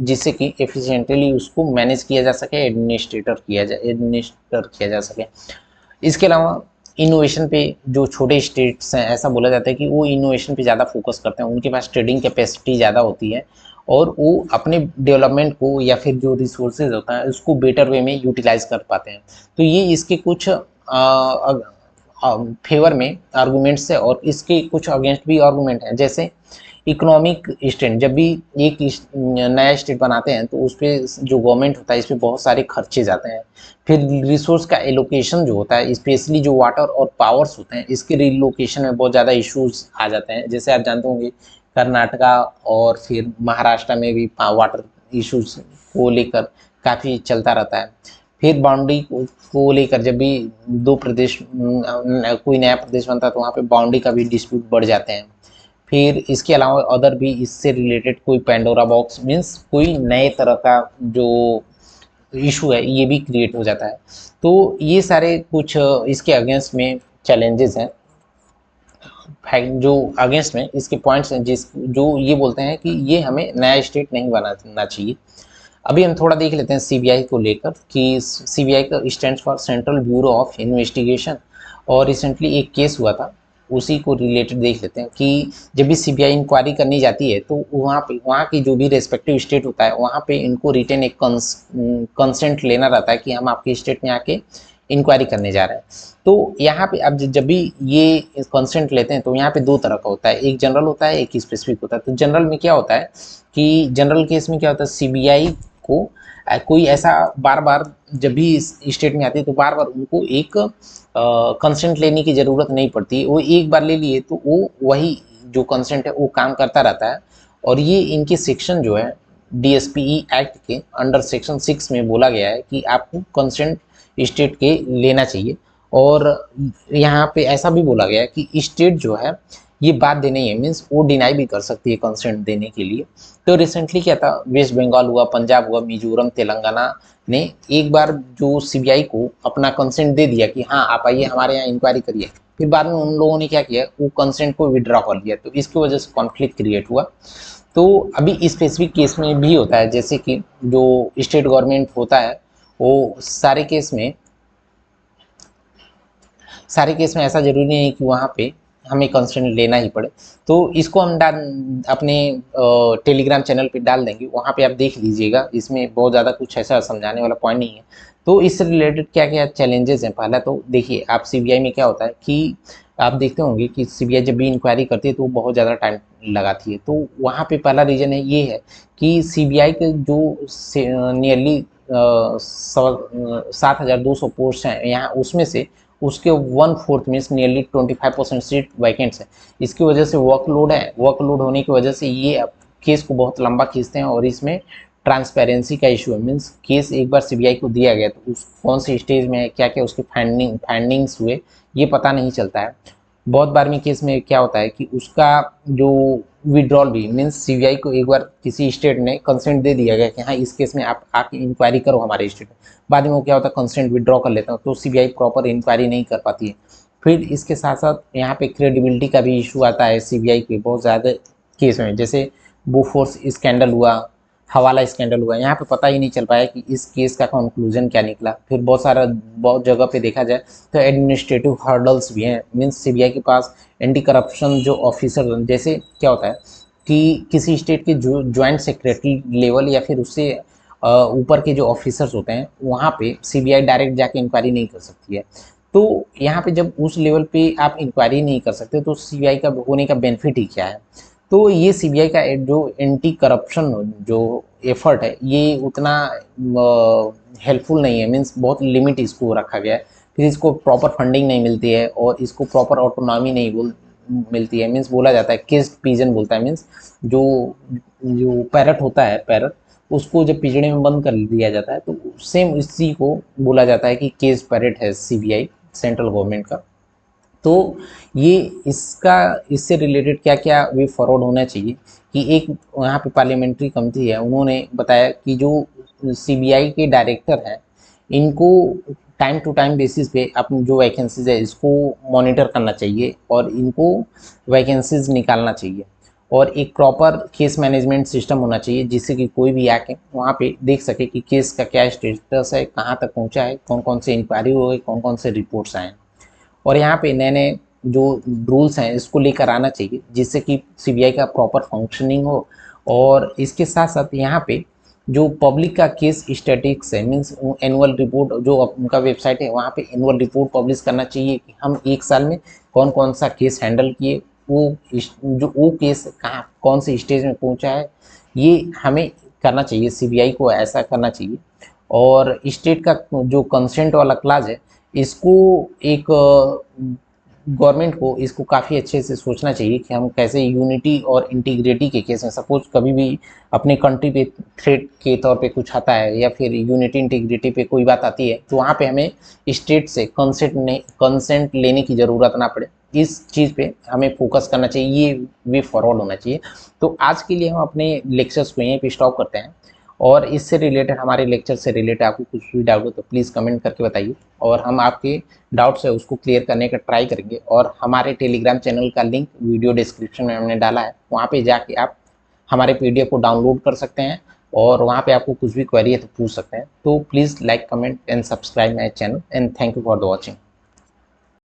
जिससे कि एफिशिएंटली उसको मैनेज किया जा सके, एडमिनिस्टर किया जा सके। इसके अलावा इनोवेशन पे जो छोटे स्टेट्स हैं ऐसा बोला जाता है कि वो इनोवेशन पे ज़्यादा फोकस करते हैं, उनके पास ट्रेडिंग कैपेसिटी ज़्यादा होती है और वो अपने डेवलपमेंट को या फिर जो रिसोर्सेज होता है उसको बेटर वे में यूटिलाइज कर पाते हैं। तो ये इसके कुछ फेवर में आर्गूमेंट्स है और इसके कुछ अगेंस्ट भी आर्गूमेंट हैं। जैसे इकोनॉमिक स्ट्रेंथ, जब भी एक नया स्टेट बनाते हैं तो उस पर जो गवर्नमेंट होता है इस पर बहुत सारे खर्चे जाते हैं। फिर रिसोर्स का एलोकेशन जो होता है स्पेशली जो वाटर और पावर्स होते हैं इसके रिलोकेशन में बहुत ज़्यादा इश्यूज आ जाते हैं। जैसे आप जानते होंगे कर्नाटका और फिर महाराष्ट्र में भी वाटर इश्यूज को लेकर काफ़ी चलता रहता है। फिर बाउंड्री को लेकर जब भी दो प्रदेश कोई नया प्रदेश बनता है तो वहाँ पे बाउंड्री का भी डिस्प्यूट बढ़ जाते हैं। फिर इसके अलावा अदर भी इससे रिलेटेड कोई पेंडोरा बॉक्स मीन्स कोई नए तरह का जो इशू है ये भी क्रिएट हो जाता है। तो ये सारे कुछ इसके अगेंस्ट में चैलेंजेस हैं, जो अगेंस्ट में इसके पॉइंट्स हैं जो ये बोलते हैं कि ये हमें नया स्टेट नहीं बनाना चाहिए। अभी हम थोड़ा देख लेते हैं सीबीआई को लेकर कि सीबीआई का stands for central bureau of investigation, और रिसेंटली एक केस हुआ था उसी को रिलेटेड देख लेते हैं कि जब भी सीबीआई इंक्वायरी करनी जाती है तो वहाँ की जो भी रेस्पेक्टिव स्टेट होता है वहाँ पे इनको रिटन एक कंसेंट लेना रहता है कि हम आपके स्टेट में आके इंक्वायरी करने जा रहा है। तो यहाँ पे अब जब भी ये कंसेंट लेते हैं तो यहाँ पे दो तरह का होता है, एक जनरल होता है, एक स्पेसिफिक होता है। तो जनरल में क्या होता है कि जनरल केस में क्या होता है, सीबीआई को कोई ऐसा बार बार जब भी इस स्टेट में आती है तो बार बार उनको एक कंसेंट लेने की ज़रूरत नहीं पड़ती। वो एक बार ले लिए तो वो वही जो कंसेंट है वो काम करता रहता है। और ये इनके सेक्शन जो है डीएसपीई एक्ट के अंडर सेक्शन 6 में बोला गया है कि आपको कंसेंट स्टेट के लेना चाहिए। और यहाँ पे ऐसा भी बोला गया है कि स्टेट जो है ये बाध्य नहीं है, मीन्स वो डिनाई भी कर सकती है कंसेंट देने के लिए। तो रिसेंटली क्या था, वेस्ट बंगाल हुआ, पंजाब हुआ, मिजोरम, तेलंगाना ने एक बार जो सीबीआई को अपना कंसेंट दे दिया कि हाँ आप आइए हमारे यहाँ इंक्वायरी करिए, फिर बाद में उन लोगों ने क्या किया, वो कंसेंट को विड्रॉ कर लिया। तो इसकी वजह से कॉन्फ्लिक्ट क्रिएट हुआ। तो अभी स्पेसिफिक केस में भी होता है, जैसे कि जो स्टेट गवर्नमेंट होता है वो सारे केस में ऐसा जरूरी नहीं है कि वहाँ पे हमें कंसेंट लेना ही पड़े। तो इसको हम अपने टेलीग्राम चैनल पे डाल देंगे, वहाँ पे आप देख लीजिएगा। इसमें बहुत ज़्यादा कुछ ऐसा समझाने वाला पॉइंट नहीं है। तो इससे रिलेटेड क्या क्या चैलेंजेस हैं, पहला तो देखिए आप सीबीआई में क्या होता है कि आप देखते होंगे कि सीबीआई जब भी इंक्वायरी करती है तो वो बहुत ज़्यादा टाइम लगाती है। तो वहाँ पे पहला रीज़न है ये है कि सीबीआई के जो नियरली 7,200 पोस्ट हैं यहाँ, उसमें से उसके 1/4 मीन्स नियरली 25% सीट वैकेंट्स है। इसकी वजह से वर्कलोड होने की वजह से ये केस को बहुत लंबा खींचते हैं। और इसमें ट्रांसपेरेंसी का इशू है, मीन्स केस एक बार सीबीआई को दिया गया तो उस कौन सी स्टेज में है, क्या क्या उसके फाइंडिंग्स हुए, ये पता नहीं चलता है। बहुत बार में केस में क्या होता है कि उसका जो विड्रॉल भी, मीन्स सीबीआई को एक बार किसी स्टेट ने कंसेंट दे दिया गया कि हाँ इस केस में आप आके इंक्वायरी करो हमारे स्टेट में, बाद में वो क्या होता है कंसेंट विड्रॉ कर लेता है, तो सीबीआई प्रॉपर इंक्वायरी नहीं कर पाती है। फिर इसके साथ साथ यहाँ पे क्रेडिबिलिटी का भी इशू आता है सीबीआई के बहुत ज़्यादा केस में, जैसे बोफोर्स स्कैंडल हुआ, हवाला स्कैंडल हुआ। यहाँ पे पता ही नहीं चल पाया कि इस केस का कंक्लूजन क्या निकला। फिर बहुत जगह पे देखा जाए तो एडमिनिस्ट्रेटिव हर्डल्स भी हैं, मीन्स सीबीआई के पास एंटी करप्शन जो ऑफिसर, जैसे क्या होता है कि किसी स्टेट के जो ज्वाइंट सेक्रेटरी लेवल या फिर उससे ऊपर के जो ऑफिसर्स होते हैं वहाँ पे सीबीआई डायरेक्ट जाके इंक्वायरी नहीं कर सकती है। तो यहाँ पे जब उस लेवल पे आप इंक्वायरी नहीं कर सकते तो सीबीआई का होने का बेनिफिट ही क्या है। तो ये सीबीआई का जो एंटी करप्शन जो एफर्ट है ये उतना हेल्पफुल नहीं है, मीन्स बहुत लिमिट इसको रखा गया है। फिर इसको प्रॉपर फंडिंग नहीं मिलती है और इसको प्रॉपर ऑटोनॉमी नहीं मिलती है। मीन्स बोला जाता है केस्ड पिजन बोलता है, मीन्स जो जो पैरट होता है, पैरट उसको जब पिंजड़े में बंद कर दिया जाता है तो सेम इसी को बोला जाता है कि केस्ड पैरट है सीबीआई सेंट्रल गवर्नमेंट का। तो ये इससे रिलेटेड क्या क्या वे फॉरवर्ड होना चाहिए कि एक यहाँ पे पार्लियामेंट्री कमेटी है, उन्होंने बताया कि जो सीबीआई के डायरेक्टर हैं इनको टाइम टू टाइम बेसिस पे अपनी जो वैकेंसीज है इसको मॉनिटर करना चाहिए और इनको वैकेंसीज निकालना चाहिए। और एक प्रॉपर केस मैनेजमेंट सिस्टम होना चाहिए जिससे कि कोई भी आके वहाँ पे देख सके कि केस का क्या स्टेटस है, कहाँ तक पहुँचा है, कौन कौन से इंक्वायरी हो गई, कौन कौन से रिपोर्ट्स आए। और यहाँ पे नए नए जो रूल्स हैं इसको लेकर आना चाहिए जिससे कि सीबीआई का प्रॉपर फंक्शनिंग हो। और इसके साथ साथ यहाँ पे जो पब्लिक का केस स्टैटिक्स है, मीन्स एनुअल रिपोर्ट जो उनका वेबसाइट है वहाँ पे एनुअल रिपोर्ट पब्लिश करना चाहिए कि हम एक साल में कौन कौन सा केस हैंडल किए, वो केस कहाँ कौन से स्टेज में पहुँचा है, ये हमें करना चाहिए, सीबीआई को ऐसा करना चाहिए। और स्टेट का जो कंसेंट वाला क्लाज है इसको एक गवर्नमेंट को इसको काफ़ी अच्छे से सोचना चाहिए कि हम कैसे यूनिटी और इंटीग्रिटी के केस में, सपोज कभी भी अपने कंट्री पे थ्रेट के तौर पे कुछ आता है या फिर यूनिटी इंटीग्रिटी पे कोई बात आती है तो वहाँ पे हमें स्टेट से कंसेंट लेने की ज़रूरत ना पड़े। इस चीज़ पे हमें फोकस करना चाहिए, ये वे फॉरवर्ड होना चाहिए। तो आज के लिए हम अपने लेक्चर्स को यहीं पे स्टॉप करते हैं। और इससे रिलेटेड हमारे लेक्चर से रिलेटेड आपको कुछ भी डाउट हो तो प्लीज़ कमेंट करके बताइए और हम आपके डाउट्स है उसको क्लियर करने का ट्राई करेंगे। और हमारे टेलीग्राम चैनल का लिंक वीडियो डिस्क्रिप्शन में हमने डाला है, वहाँ पे जाके आप हमारे पीडीएफ को डाउनलोड कर सकते हैं और वहाँ पे आपको कुछ भी क्वेरी है तो पूछ सकते हैं। तो please like, comment and subscribe my channel and thank you for the watching.